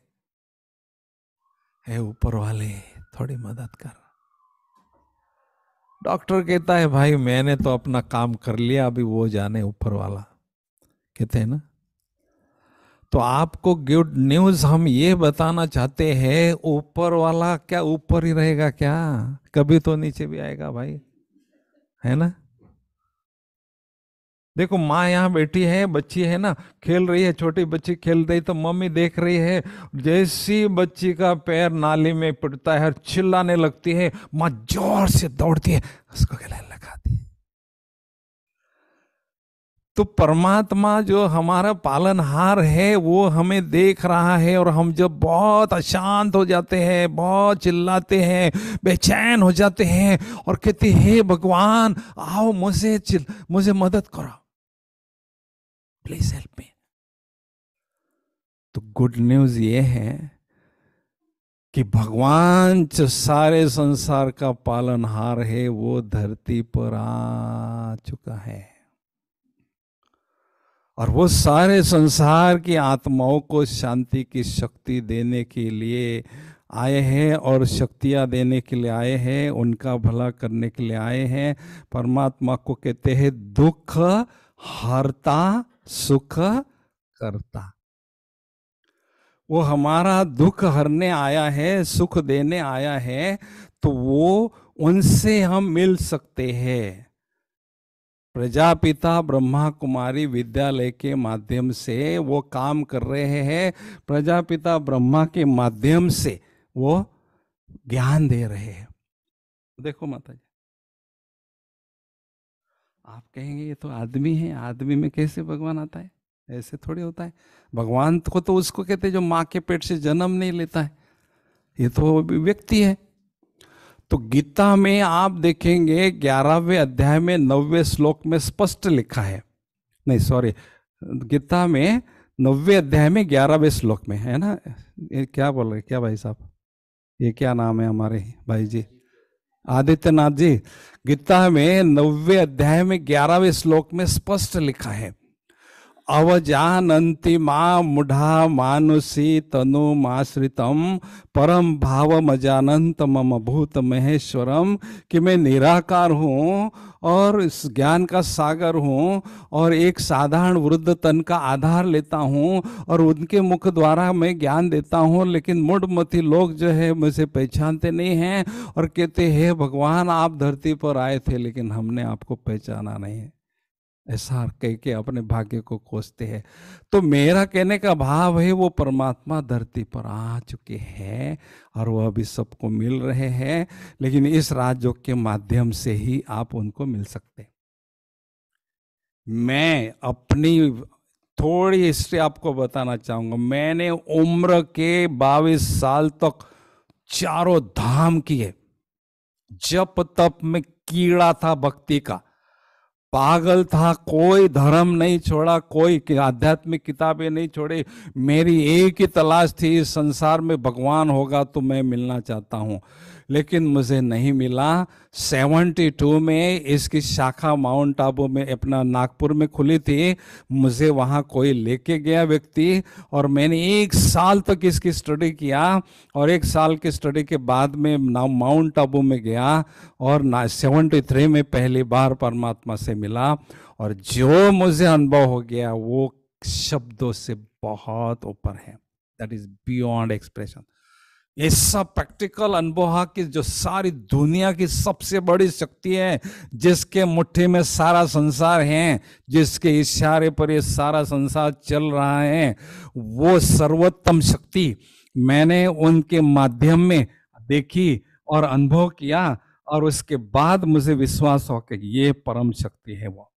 हे ऊपर वाले थोड़ी मदद कर। डॉक्टर कहता है भाई मैंने तो अपना काम कर लिया, अभी वो जाने ऊपर वाला, कहते हैं ना। तो आपको गुड न्यूज हम ये बताना चाहते हैं, ऊपर वाला क्या ऊपर ही रहेगा क्या? कभी तो नीचे भी आएगा भाई, है ना। देखो माँ यहाँ बैठी है, बच्ची है ना, खेल रही है, छोटी बच्ची खेल रही, तो मम्मी देख रही है। जैसी बच्ची का पैर नाली में पड़ता है, चिल्लाने लगती है, माँ जोर से दौड़ती है, उसको गले लगाती है। तो परमात्मा जो हमारा पालनहार है वो हमें देख रहा है, और हम जब बहुत अशांत हो जाते हैं, बहुत चिल्लाते हैं, बेचैन हो जाते हैं और कहते हैं हे भगवान आओ मुझे मदद करो, प्लीज हेल्प मी। तो गुड न्यूज ये है कि भगवान जो सारे संसार का पालनहार है वो धरती पर आ चुका है, और वो सारे संसार की आत्माओं को शांति की शक्ति देने के लिए आए हैं, और शक्तियाँ देने के लिए आए हैं, उनका भला करने के लिए आए हैं। परमात्मा को कहते हैं दुख हरता सुख करता। वो हमारा दुख हरने आया है, सुख देने आया है, तो वो उनसे हम मिल सकते हैं। प्रजापिता ब्रह्मा कुमारी विद्यालय के माध्यम से वो काम कर रहे हैं, प्रजापिता ब्रह्मा के माध्यम से वो ज्ञान दे रहे हैं। देखो माता जी, आप कहेंगे ये तो आदमी है, आदमी में कैसे भगवान आता है? ऐसे थोड़ी होता है। भगवान को तो उसको कहते हैं जो माँ के पेट से जन्म नहीं लेता है, ये तो व्यक्ति है। तो गीता में आप देखेंगे 11वें अध्याय में 9वें श्लोक में स्पष्ट लिखा है, नहीं सॉरी, गीता में 9वें अध्याय में 11वें श्लोक में है ना। ये क्या बोल रहे क्या भाई साहब, ये क्या नाम है हमारे भाई जी? आदित्यनाथ जी। गीता में 9वें अध्याय में 11वें श्लोक में स्पष्ट लिखा है, अवजानन्ति मां मूढ़ा मानुषी तनुमाश्रितम परम भावम अजानंत मम भूत महेश्वरम, कि मैं निराकार हूँ और इस ज्ञान का सागर हूँ और एक साधारण वृद्ध तन का आधार लेता हूँ और उनके मुख द्वारा मैं ज्ञान देता हूँ, लेकिन मूढ़मती लोग जो है मुझे पहचानते नहीं हैं और कहते हैं भगवान आप धरती पर आए थे लेकिन हमने आपको पहचाना नहीं है। ऐसा कह के अपने भाग्य को कोसते हैं। तो मेरा कहने का भाव है वो परमात्मा धरती पर आ चुके हैं और वो अभी सबको मिल रहे हैं, लेकिन इस राजयोग के माध्यम से ही आप उनको मिल सकते हैं। मैं अपनी थोड़ी हिस्ट्री आपको बताना चाहूंगा। मैंने उम्र के 22 साल तक चारों धाम किए, जप तप में कीड़ा था भक्ति का, पागल था, कोई धर्म नहीं छोड़ा, कोई आध्यात्मिक किताबें नहीं छोड़ी। मेरी एक ही तलाश थी, इस संसार में भगवान होगा तो मैं मिलना चाहता हूँ, लेकिन मुझे नहीं मिला। 72 में इसकी शाखा माउंट आबू में अपना नागपुर में खुली थी, मुझे वहाँ कोई लेके गया व्यक्ति और मैंने 1 साल तक इसकी स्टडी किया और 1 साल की स्टडी के बाद में माउंट आबू में गया और 73 में पहली बार परमात्मा से मिला और जो मुझे अनुभव हो गया वो शब्दों से बहुत ऊपर है। That is beyond expression. ऐसा प्रैक्टिकल अनुभव है कि जो सारी दुनिया की सबसे बड़ी शक्ति है, जिसके मुट्ठी में सारा संसार है, जिसके इशारे पर ये सारा संसार चल रहा है, वो सर्वोत्तम शक्ति मैंने उनके माध्यम में देखी और अनुभव किया और उसके बाद मुझे विश्वास हो कि ये परम शक्ति है वो।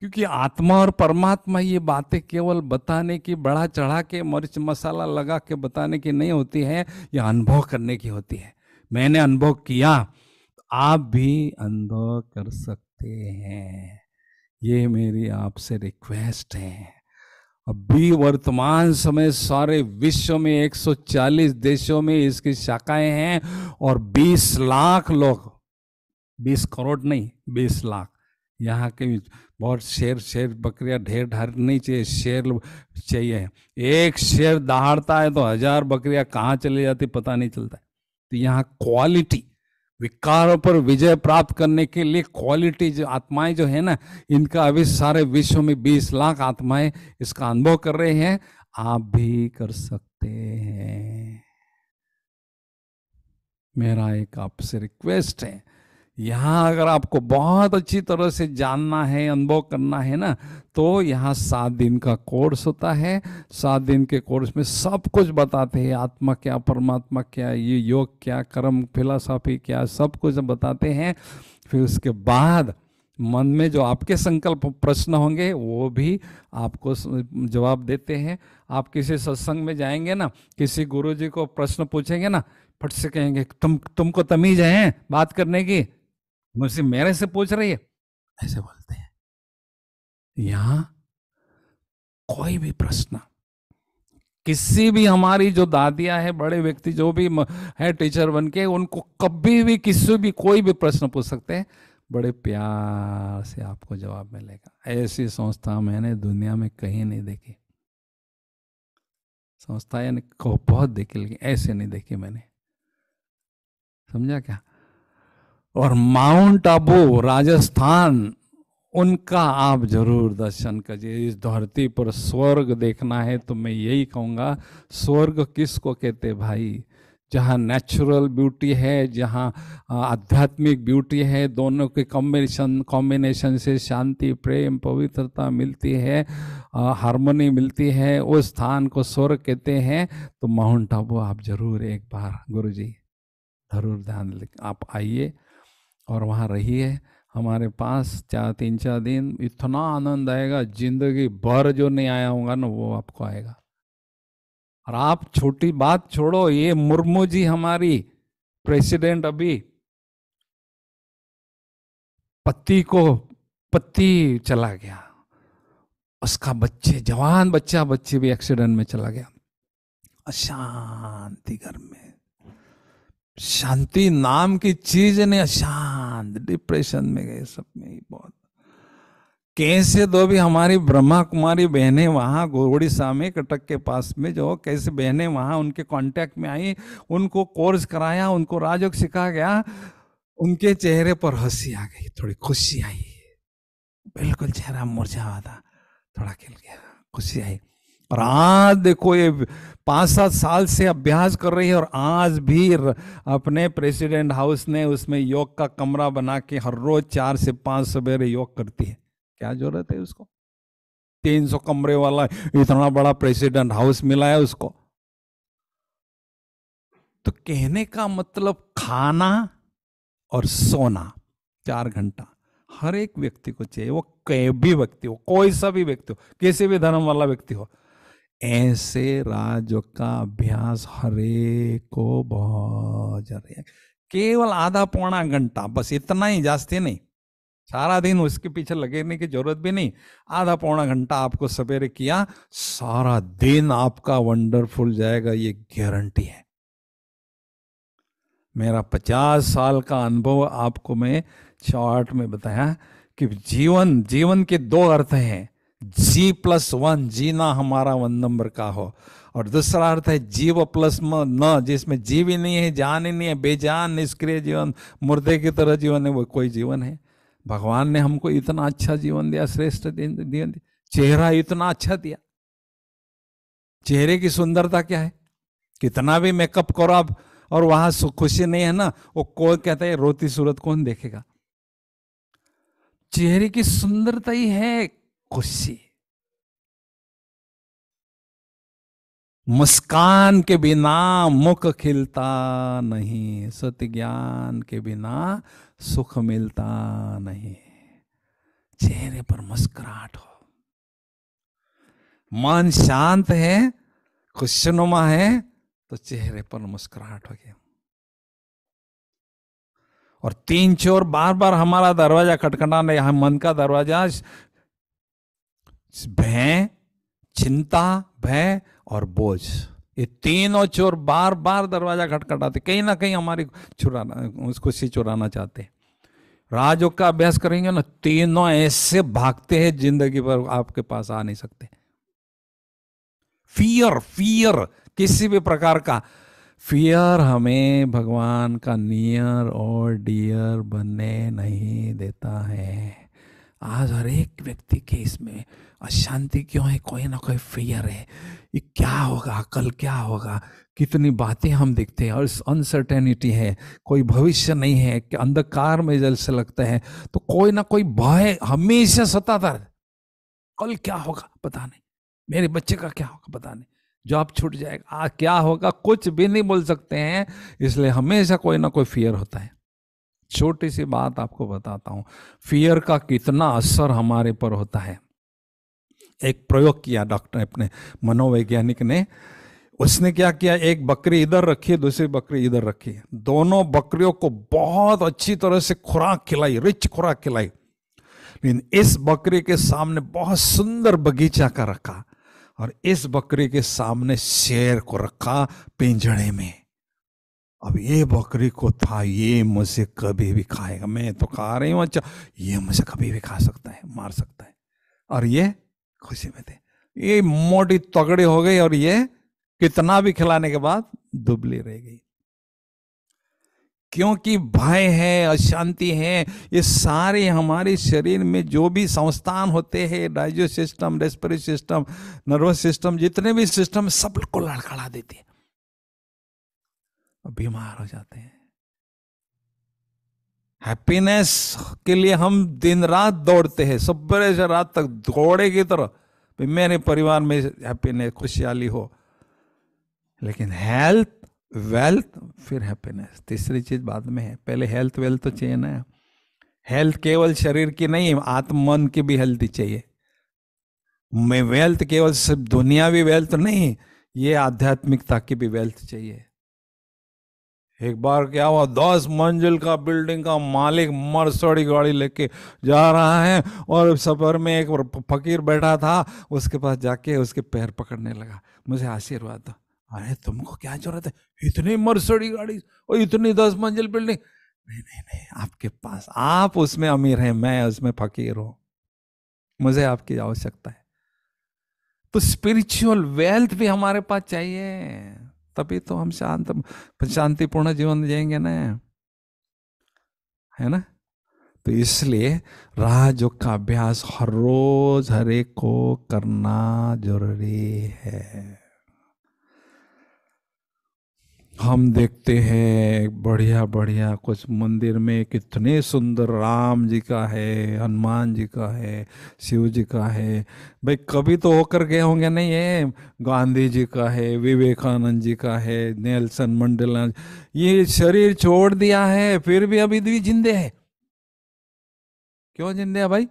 क्योंकि आत्मा और परमात्मा ये बातें केवल बताने की, बढ़ा चढ़ा के मिर्च मसाला लगा के बताने की नहीं होती है, ये अनुभव करने की होती है। मैंने अनुभव किया, आप भी अनुभव कर सकते हैं। ये मेरी आपसे रिक्वेस्ट है। अभी वर्तमान समय सारे विश्व में 140 देशों में इसकी शाखाएं हैं और 20 लाख लोग, 20 करोड़ नहीं 20 लाख, यहाँ के बहुत शेर बकरियां ढेर ढार नहीं चाहिए, शेर चाहिए। एक शेर दहाड़ता है तो 1000 बकरियां कहाँ चली जाती पता नहीं चलता है। तो यहाँ क्वालिटी, विकारों पर विजय प्राप्त करने के लिए क्वालिटी, जो आत्माएं जो है ना, इनका अभी सारे विश्व में 20 लाख आत्माएं इसका अनुभव कर रहे हैं। आप भी कर सकते हैं। मेरा एक आपसे रिक्वेस्ट है, यहाँ अगर आपको बहुत अच्छी तरह से जानना है, अनुभव करना है ना, तो यहाँ 7 दिन का कोर्स होता है। 7 दिन के कोर्स में सब कुछ बताते हैं, आत्मा क्या, परमात्मा क्या, ये योग क्या, कर्म फिलॉसफी क्या, सब कुछ बताते हैं। फिर उसके बाद मन में जो आपके संकल्प प्रश्न होंगे वो भी आपको जवाब देते हैं। आप किसी सत्संग में जाएंगे ना, किसी गुरुजी को प्रश्न पूछेंगे ना, फट से कहेंगे तुमको तमीज है बात करने की, मुझसे मेरे से पूछ रही है, ऐसे बोलते हैं। यहां कोई भी प्रश्न, किसी भी हमारी जो दादियां है, बड़े व्यक्ति जो भी है टीचर बन के, उनको कभी भी किसी भी कोई भी प्रश्न पूछ सकते हैं, बड़े प्यार से आपको जवाब मिलेगा। ऐसी संस्था मैंने दुनिया में कहीं नहीं देखी। संस्थाएं बहुत देखी लेकिन ऐसे नहीं देखी मैंने। समझा क्या? और माउंट आबू राजस्थान, उनका आप जरूर दर्शन करिए। इस धरती पर स्वर्ग देखना है तो मैं यही कहूँगा, स्वर्ग किसको कहते भाई? जहाँ नेचुरल ब्यूटी है, जहाँ आध्यात्मिक ब्यूटी है, दोनों के कॉम्बिनेशन से शांति, प्रेम, पवित्रता मिलती है, हार्मनी मिलती है, उस स्थान को स्वर्ग कहते हैं। तो माउंट आबू आप जरूर एक बार, गुरुजी जरूर ध्यान आप आइए और वहाँ रहिए हमारे पास 3-4 दिन। इतना आनंद आएगा, जिंदगी भर जो नहीं आया होगा ना वो आपको आएगा। और आप छोटी बात छोड़ो, ये मुर्मू जी हमारी प्रेसिडेंट, अभी पति चला गया, उसका जवान बच्चे भी एक्सीडेंट में चला गया। अशांति घर में, शांति नाम की चीज ने अशांत, डिप्रेशन में गए सब में ही बहुत। कैसे दो भी हमारी ब्रह्मा कुमारी बहनें वहां उड़ीसा में कटक के पास में जो कैसे बहनें वहां उनके कांटेक्ट में आई, उनको कोर्स कराया, उनको राजयोग सिखा गया, उनके चेहरे पर हंसी आ गई, थोड़ी खुशी आई, बिल्कुल चेहरा मुरझा था, थोड़ा खिल गया, खुशी आई। और आज देखो ये 5-7 साल से अभ्यास कर रही है और आज भी अपने प्रेसिडेंट हाउस ने उसमें योग का कमरा बना के हर रोज 4 से 5 सवेरे योग करती है। क्या जरूरत है उसको? 300 कमरे वाला इतना बड़ा प्रेसिडेंट हाउस मिला है उसको। तो कहने का मतलब खाना और सोना 4 घंटा हर एक व्यक्ति को चाहिए, वो कोई भी व्यक्ति हो, कोई सा भी व्यक्ति हो, किसी भी धर्म वाला व्यक्ति हो। ऐसे राजयोग का अभ्यास हर एक को बहुत जरूरी है। केवल आधा पौना घंटा, बस इतना ही, जास्ती नहीं। सारा दिन उसके पीछे लगने की जरूरत भी नहीं। आधा पौना घंटा आपको सवेरे किया, सारा दिन आपका वंडरफुल जाएगा, ये गारंटी है। मेरा 50 साल का अनुभव आपको मैं शॉर्ट में बताया कि जीवन के 2 अर्थ हैं। G+1, जीना हमारा 1 नंबर का हो, और दूसरा अर्थ है जीव प्लस न, जिसमें जीव ही नहीं है, जान ही नहीं है, बेजान निष्क्रिय जीवन, मुर्दे की तरह जीवन है, वो कोई जीवन है। भगवान ने हमको इतना अच्छा जीवन दिया, श्रेष्ठ जीवन, चेहरा इतना अच्छा दिया। चेहरे की सुंदरता क्या है? कितना भी मेकअप करो आप और वहां खुशी नहीं है ना, वो कोई कहता है रोती सूरत कौन देखेगा? चेहरे की सुंदरता ही है खुशी। मुस्कान के बिना मुख खिलता नहीं, सत्य ज्ञान के बिना सुख मिलता नहीं। चेहरे पर मुस्कुराहट हो, मन शांत है, खुशनुमा है, तो चेहरे पर मुस्कुराहट होगी। और 3 चोर बार बार हमारा दरवाजा खटखटाना, यहां मन का दरवाजा, भय, चिंता, भय और बोझ, ये तीनों चोर बार बार दरवाजा खटखटाते, कहीं ना कहीं हमारी खुशी चुराना चाहते हैं। राजयोग का अभ्यास करेंगे ना, तीनों ऐसे भागते हैं, जिंदगी भर आपके पास आ नहीं सकते। फियर किसी भी प्रकार का फियर हमें भगवान का नियर और डियर बनने नहीं देता है। आज हर एक व्यक्ति के इसमें अशांति क्यों है? कोई ना कोई फियर है, ये क्या होगा, कल क्या होगा, कितनी बातें हम देखते हैं, और अनसर्टेनिटी है, कोई भविष्य नहीं है, कि अंधकार में जैसे लगता है, तो कोई ना कोई भय हमेशा सताता है। कल क्या होगा पता नहीं, मेरे बच्चे का क्या होगा पता नहीं, जॉब छूट जाएगा, क्या होगा, कुछ भी नहीं बोल सकते हैं, इसलिए हमेशा कोई ना कोई फियर होता है। छोटी सी बात आपको बताता हूं, फियर का कितना असर हमारे पर होता है। एक प्रयोग किया डॉक्टर, अपने मनोवैज्ञानिक ने, उसने क्या किया, एक बकरी इधर रखी, दूसरी बकरी इधर रखी, दोनों बकरियों को बहुत अच्छी तरह से खुराक खिलाई, रिच खुराक खिलाई, लेकिन इस बकरी के सामने बहुत सुंदर बगीचा का रखा, और इस बकरी के सामने शेर को रखा पिंजड़े में। अब ये बकरी को था, ये मुझे कभी भी खाएगा, मैं तो खा रही हूं, अच्छा ये मुझे कभी भी खा सकता है, मार सकता है, और ये खुशी में थे। ये मोटी तगड़ी हो गई, और ये कितना भी खिलाने के बाद दुबली रह गई, क्योंकि भय है, अशांति है। ये सारे हमारे शरीर में जो भी संस्थान होते हैं, digest system, respiratory system, nervous system, जितने भी सिस्टम, सबको लड़खड़ा देती है, बीमार हो जाते हैं। हैप्पीनेस के लिए हम दिन रात दौड़ते हैं, सुबह से रात तक दौड़े की तरह, मेरे परिवार में हैप्पीनेस, खुशहाली हो। लेकिन हेल्थ, वेल्थ, फिर हैप्पीनेस, तीसरी चीज बाद में है। पहले हेल्थ वेल्थ तो चाहिए ना। हेल्थ केवल शरीर की नहीं, आत्म मन की भी हेल्थ चाहिए। मैं वेल्थ केवल सिर्फ दुनियावी वेल्थ नहीं, ये आध्यात्मिकता की भी वेल्थ चाहिए। एक बार क्या हुआ, 10 मंजिल का बिल्डिंग का मालिक मर्सिडीज गाड़ी लेके जा रहा है, और सफर में एक फकीर बैठा था, उसके पास जाके उसके पैर पकड़ने लगा, मुझे आशीर्वाद दो। अरे तुमको क्या जरूरत है, इतनी मर्सिडीज गाड़ी और इतनी 10 मंजिल बिल्डिंग? नहीं नहीं नहीं, आपके पास, आप उसमें अमीर हैं, मैं उसमें फकीर हूं। मुझे आपकी आवश्यकता है। तो स्पिरिचुअल वेल्थ भी हमारे पास चाहिए, तभी तो हम शांतिपूर्ण जीवन जिएंगे ना, है ना। तो इसलिए राजयोग का अभ्यास हर रोज हर एक को करना जरूरी है। हम देखते हैं बढ़िया बढ़िया कुछ मंदिर में कितने सुंदर राम जी का है, हनुमान जी का है, शिव जी का है। भाई कभी तो होकर गए होंगे नहीं, है गांधी जी का है, विवेकानंद जी का है, नेल्सन मंडेला। ये शरीर छोड़ दिया है फिर भी अभी भी जिंदे है। क्यों जिंदे है भाई?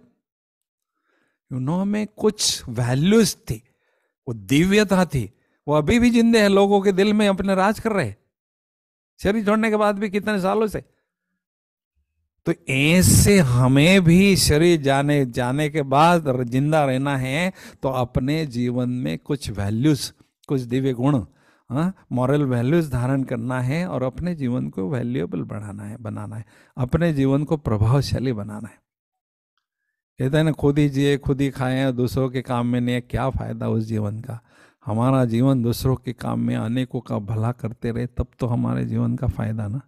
में कुछ वैल्यूज थी, वो दिव्यता थी, वो अभी भी जिंदे हैं, लोगों के दिल में अपने राज कर रहे हैं शरीर छोड़ने के बाद भी कितने सालों से। तो ऐसे हमें भी शरीर जाने जाने के बाद जिंदा रहना है, तो अपने जीवन में कुछ वैल्यूज, कुछ दिव्य गुण, मॉरल वैल्यूज धारण करना है और अपने जीवन को वैल्यूएबल बनाना है, अपने जीवन को प्रभावशाली बनाना है। कहते हैं ना, खुद ही जिए खुद ही खाएं, दूसरों के काम में नहीं, क्या फायदा उस जीवन का। हमारा जीवन दूसरों के काम में अनेकों का भला करते रहे, तब तो हमारे जीवन का फायदा ना।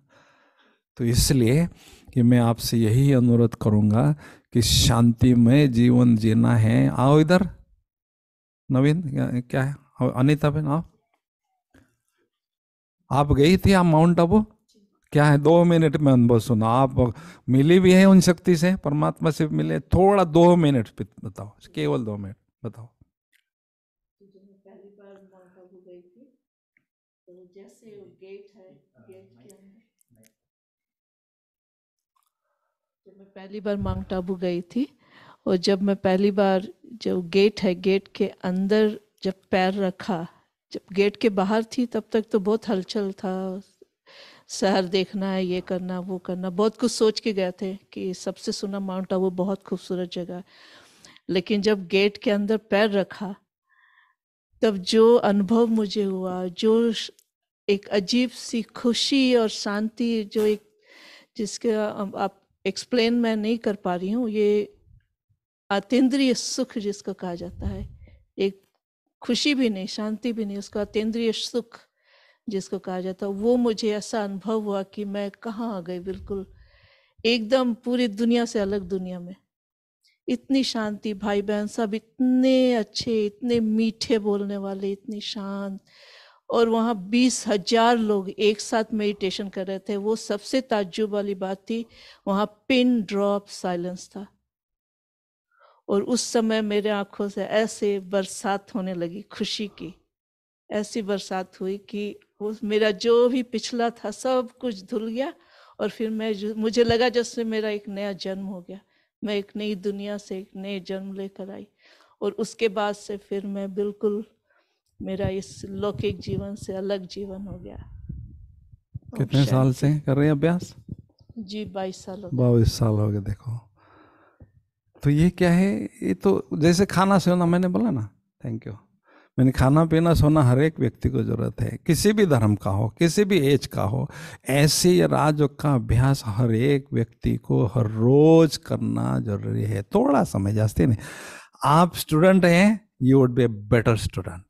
तो इसलिए कि मैं आपसे यही अनुरोध करूंगा कि शांतिमय जीवन जीना है। आओ इधर नवीन, क्या है, अनीता बहन आओ। आप गई थी आप माउंट आबू, क्या है 2 मिनट में अनुभव सुना। आप मिली भी है उन शक्ति से, परमात्मा से मिले, थोड़ा 2 मिनट बताओ, केवल 2 मिनट बताओ। जब मैं पहली बार माउंट आबू गई थी, तो जैसे वो गेट है, गेट के अंदर, जब मैं पहली बार माउंट आबू गई थी, और जब मैं पहली बार, जो गेट है, गेट के अंदर जब पैर रखा, जब गेट के बाहर थी तब तक तो बहुत हलचल था, शहर देखना है, ये करना वो करना, बहुत कुछ सोच के गए थे कि सबसे सुना माउंट आबू बहुत खूबसूरत जगह है। लेकिन जब गेट के अंदर पैर रखा, तब जो अनुभव मुझे हुआ, जो एक अजीब सी खुशी और शांति, जो एक जिसका आप एक्सप्लेन मैं नहीं कर पा रही हूँ, ये अतीन्द्रिय सुख जिसको कहा जाता है, एक खुशी भी नहीं, शांति भी नहीं, उसका अतीन्द्रिय सुख जिसको कहा जाता है, वो मुझे ऐसा अनुभव हुआ कि मैं कहाँ आ गई, बिल्कुल एकदम पूरी दुनिया से अलग दुनिया में। इतनी शांति, भाई बहन सब इतने अच्छे, इतने मीठे बोलने वाले, इतनी शांत, और वहाँ 20,000 लोग एक साथ मेडिटेशन कर रहे थे। वो सबसे ताज्जुब वाली बात थी, वहाँ पिन ड्रॉप साइलेंस था, और उस समय मेरे आंखों से ऐसे बरसात होने लगी खुशी की, ऐसी बरसात हुई कि उस मेरा जो भी पिछला था सब कुछ धुल गया, और फिर मुझे लगा जैसे मेरा एक नया जन्म हो गया, मैं एक नई दुनिया से एक नए जन्म लेकर आई। और उसके बाद से फिर मैं बिल्कुल, मेरा इस लौकिक जीवन से अलग जीवन हो गया। कितने साल से कर रहे हैं अभ्यास? जी 22 साल हो गए। 22 साल हो गए। देखो तो ये क्या है, ये तो जैसे खाना सोना, मैंने बोला ना, थैंक यू, मैंने खाना पीना सोना हर एक व्यक्ति को जरूरत है, किसी भी धर्म का हो, किसी भी एज का हो। ऐसे ये राजयोग का अभ्यास हर एक व्यक्ति को हर रोज करना जरूरी है, थोड़ा समय, जास्ती नहीं। आप स्टूडेंट हैं, you would be a better student.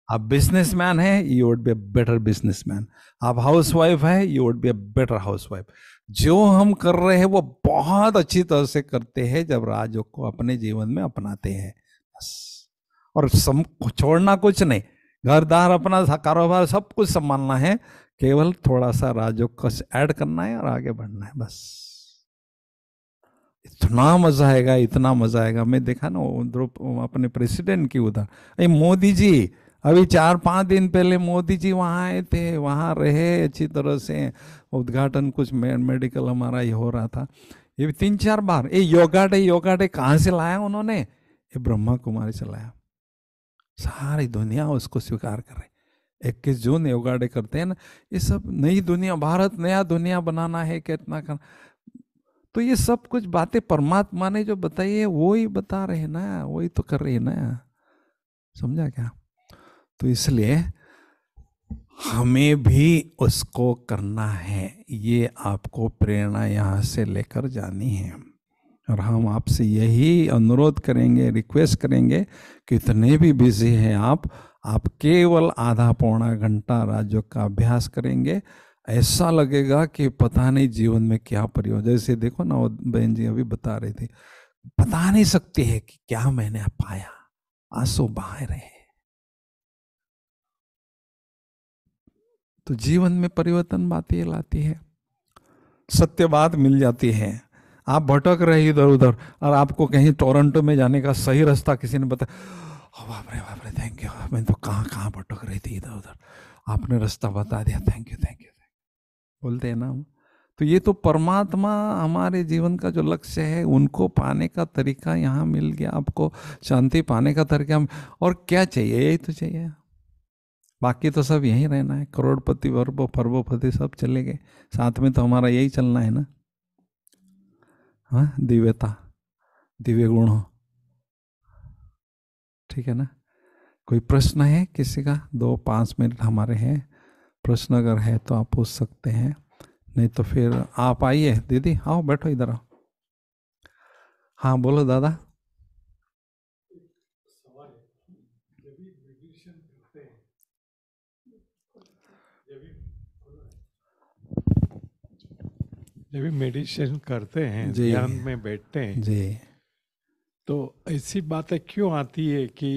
आप बिजनेसमैन हैं, you would be a better businessman. आप हाउसवाइफ है, you would be a better housewife. जो हम कर रहे हैं वो बहुत अच्छी तरह से करते हैं जब राजयोग को अपने जीवन में अपनाते हैं, बस। और छोड़ना कुछ नहीं, घरदार अपना कारोबार सब कुछ संभालना है, केवल थोड़ा सा राजयोग को ऐड करना है और आगे बढ़ना है, बस। इतना मजा आएगा, इतना मजा आएगा। मैं देखा ना उधर अपने प्रेसिडेंट की, उधर मोदी जी, अभी 4-5 दिन पहले मोदी जी वहाँ आए थे, वहाँ रहे अच्छी तरह से, उद्घाटन कुछ मेडिकल हमारा ये हो रहा था। ये 3-4 बार ये योगा डे कहाँ से लाया उन्होंने? ये ब्रह्मा कुमारी से लाया। सारी दुनिया उसको स्वीकार कर रही। 21 जून योगा डे करते हैं ना, ये सब नई दुनिया, भारत नया दुनिया बनाना है, कितना करना। तो ये सब कुछ बातें परमात्मा ने जो बताई है वो ही बता रहे हैं ना, वही तो कर रही है ना, समझा क्या? तो इसलिए हमें भी उसको करना है, ये आपको प्रेरणा यहाँ से लेकर जानी है। और हम आपसे यही अनुरोध करेंगे, रिक्वेस्ट करेंगे, कितने भी बिजी हैं आप केवल आधा पौना घंटा राजयोग का अभ्यास करेंगे, ऐसा लगेगा कि पता नहीं जीवन में क्या परिवर्तन। जैसे देखो ना, वो बहन जी अभी बता रही थी, बता नहीं सकते है कि क्या मैंने पाया, आंसू बहा रहे हैं। तो जीवन में परिवर्तन बात ये लाती है, सत्य बात मिल जाती है। आप भटक रहे इधर उधर और आपको कहीं टोरंटो में जाने का सही रास्ता किसी ने बताया, बाप रे थैंक यू, मैं तो कहाँ कहाँ भटक रही थी इधर उधर, आपने रास्ता बता दिया, थैंक यू बोलते हैं ना हम। तो ये तो परमात्मा हमारे जीवन का जो लक्ष्य है उनको पाने का तरीका यहाँ मिल गया आपको, शांति पाने का तरीका। और क्या चाहिए, यही तो चाहिए, बाकी तो सब यहीं रहना है, करोड़पति वर्बो फर्बोपति सब चले गए, साथ में तो हमारा यही चलना है ना। हाँ, दिव्यता, दिव्य गुण हो, ठीक है ना। कोई प्रश्न है किसी का? 2-5 मिनट हमारे हैं, प्रश्न अगर है तो आप पूछ सकते हैं, नहीं तो फिर आप आइए। दीदी आओ, बैठो इधर आओ। हाँ बोलो दादा। जब भी मेडिटेशन करते हैं, जी ध्यान में बैठते हैं जी, तो ऐसी बातें क्यों आती है कि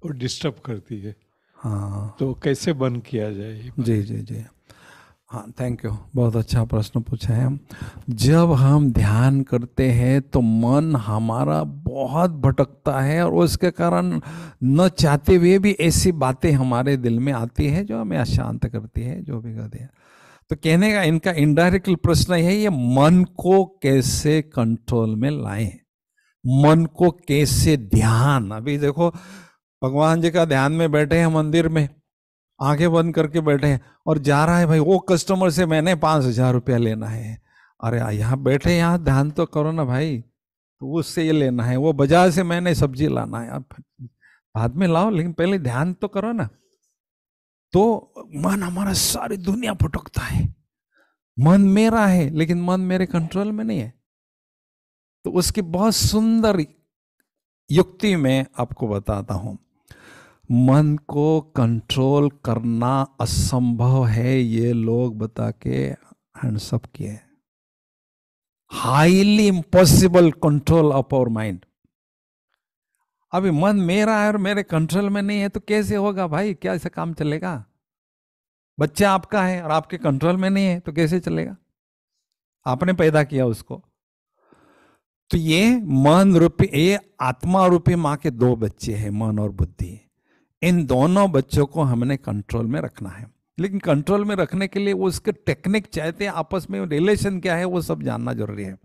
वो डिस्टर्ब करती है? हाँ तो कैसे बंद किया जाए ये बात? जी जी जी, हाँ थैंक यू, बहुत अच्छा प्रश्न पूछा है। जब हम ध्यान करते हैं तो मन हमारा बहुत भटकता है और उसके कारण न चाहते हुए भी ऐसी बातें हमारे दिल में आती है जो हमें अशांत करती है, जो भी करती है। तो कहने का इनका इनडायरेक्टली प्रश्न है, ये मन को कैसे कंट्रोल में लाएं, मन को कैसे ध्यान। अभी देखो भगवान जी का ध्यान में बैठे हैं मंदिर में, आंखें बंद करके बैठे हैं और जा रहा है भाई वो कस्टमर से मैंने 5,000 रुपया लेना है। अरे यहाँ बैठे, यहाँ ध्यान तो करो ना भाई, तो उससे ये लेना है, वो बाजार से मैंने सब्जी लाना है, आप बाद में लाओ लेकिन पहले ध्यान तो करो ना। तो मन हमारा सारी दुनिया भटकता है, मन मेरा है लेकिन मन मेरे कंट्रोल में नहीं है। तो उसकी बहुत सुंदर युक्ति मैं आपको बताता हूं। मन को कंट्रोल करना असंभव है, ये लोग बता के हैंड्स अप किए। Highly impossible control of our mind. अभी मन मेरा है और मेरे कंट्रोल में नहीं है तो कैसे होगा भाई, क्या ऐसा काम चलेगा? बच्चा आपका है और आपके कंट्रोल में नहीं है तो कैसे चलेगा? आपने पैदा किया उसको। तो ये मन रूपी, ये आत्मा रूपी माँ के 2 बच्चे हैं, मन और बुद्धि। इन दोनों बच्चों को हमने कंट्रोल में रखना है, लेकिन कंट्रोल में रखने के लिए वो उसके टेक्निक चाहते हैं, आपस में रिलेशन क्या है वो सब जानना जरूरी है।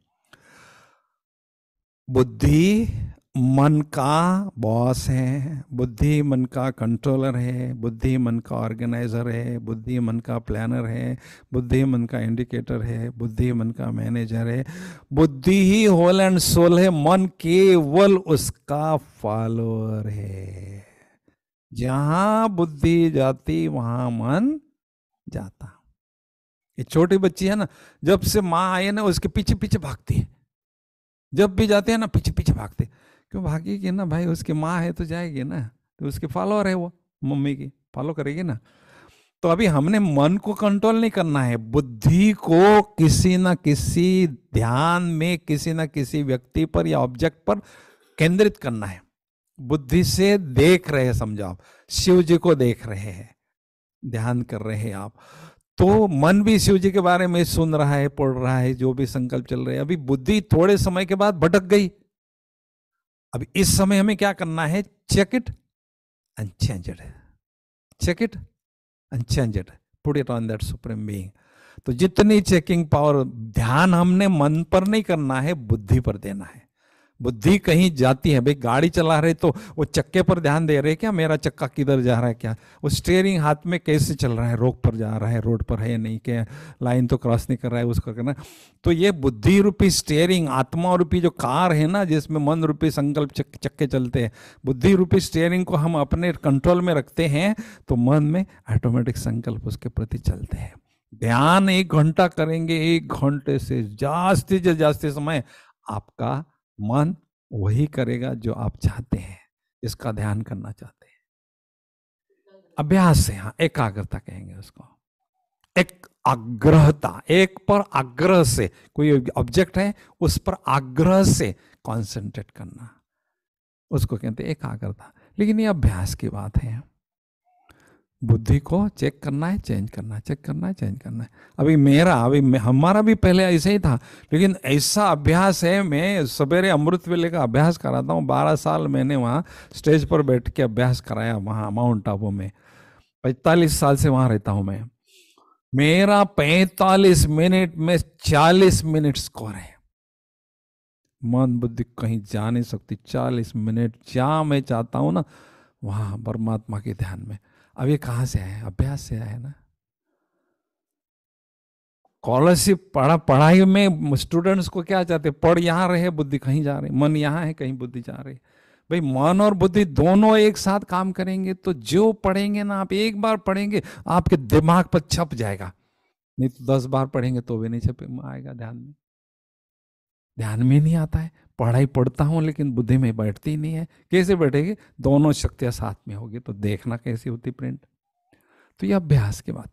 बुद्धि मन का बॉस है, बुद्धि मन का कंट्रोलर है, बुद्धि मन का ऑर्गेनाइजर है, बुद्धि मन का प्लानर है, बुद्धि मन का इंडिकेटर है, बुद्धि मन का मैनेजर है। बुद्धि ही होल एंड सोल है, मन केवल उसका फॉलोअर है। जहां बुद्धि जाती वहां मन जाता। ये छोटी बच्ची है ना, जब से माँ आई है ना उसके पीछे पीछे भागती है, जब भी जाते हैं ना पीछे पीछे भागते। क्यों भागेगी ना भाई, उसकी माँ है तो जाएगी ना, तो उसके फॉलोअर है वो, मम्मी की फॉलो करेगी ना। तो अभी हमने मन को कंट्रोल नहीं करना है, बुद्धि को किसी ना किसी ध्यान में किसी ना किसी व्यक्ति पर या ऑब्जेक्ट पर केंद्रित करना है। बुद्धि से देख रहे हैं, समझो आप शिव जी को देख रहे हैं, ध्यान कर रहे हैं आप, तो मन भी शिव जी के बारे में सुन रहा है, पढ़ रहा है, जो भी संकल्प चल रहे हैं। अभी बुद्धि थोड़े समय के बाद भटक गई। अभी इस समय हमें क्या करना है? Check it and change it, check it and change it, put it on that supreme being. तो जितनी चेकिंग पावर, ध्यान हमने मन पर नहीं करना है, बुद्धि पर देना है। बुद्धि कहीं जाती है, भाई गाड़ी चला रहे तो वो चक्के पर ध्यान दे रहे क्या, मेरा चक्का किधर जा रहा है, क्या वो स्टीयरिंग हाथ में कैसे चल रहा है, रोड पर जा रहा है, रोड पर है नहीं, क्या लाइन तो क्रॉस नहीं कर रहा है, उसको करना। तो ये बुद्धि रूपी स्टीयरिंग, आत्मा रूपी जो कार है ना, जिसमें मन रूपी संकल्प चक्के चलते हैं, बुद्धि रूपी स्टीयरिंग को हम अपने कंट्रोल में रखते हैं तो मन में ऑटोमेटिक संकल्प उसके प्रति चलते हैं। ध्यान 1 घंटा करेंगे, 1 घंटे से जास्ती समय आपका मन वही करेगा जो आप चाहते हैं, इसका ध्यान करना चाहते हैं। अभ्यास से, हाँ, एकाग्रता कहेंगे उसको, एक आग्रहता, एक पर आग्रह से, कोई ऑब्जेक्ट है उस पर आग्रह से कंसंट्रेट करना, उसको कहते हैं एकाग्रता। लेकिन ये अभ्यास की बात है, बुद्धि को चेक करना है, चेंज करना है, चेक करना है, चेंज करना है। अभी हमारा भी पहले ऐसे ही था, लेकिन ऐसा अभ्यास है, मैं सवेरे अमृत वेले का अभ्यास कराता हूँ। 12 साल मैंने वहाँ स्टेज पर बैठ के अभ्यास कराया, वहाँ माउंट आबू में। 45 साल से वहाँ रहता हूँ मैं। मेरा 45 मिनट में 40 मिनट स्कोर है। मन बुद्धि कहीं जा नहीं सकती। 40 मिनट जहाँ मैं चाहता हूँ ना, वहाँ परमात्मा के ध्यान में। अब ये कहाँ से आया? अभ्यास से आया ना। स्कॉलरशिप पढ़ाई में स्टूडेंट्स को क्या चाहते, पढ़ यहाँ रहे, बुद्धि कहीं जा रही, मन यहाँ है, कहीं बुद्धि जा रही। भाई मन और बुद्धि दोनों एक साथ काम करेंगे तो जो पढ़ेंगे ना, आप एक बार पढ़ेंगे आपके दिमाग पर छप जाएगा, नहीं तो 10 बार पढ़ेंगे तो भी नहीं छपे आएगा ध्यान में नहीं आता है। पढ़ाई पढ़ता हूं लेकिन बुद्धि में बैठती ही नहीं है। कैसे बैठेगी? दोनों शक्तियां साथ में होगी तो देखना कैसी होती प्रिंट। तो ये अभ्यास की बात,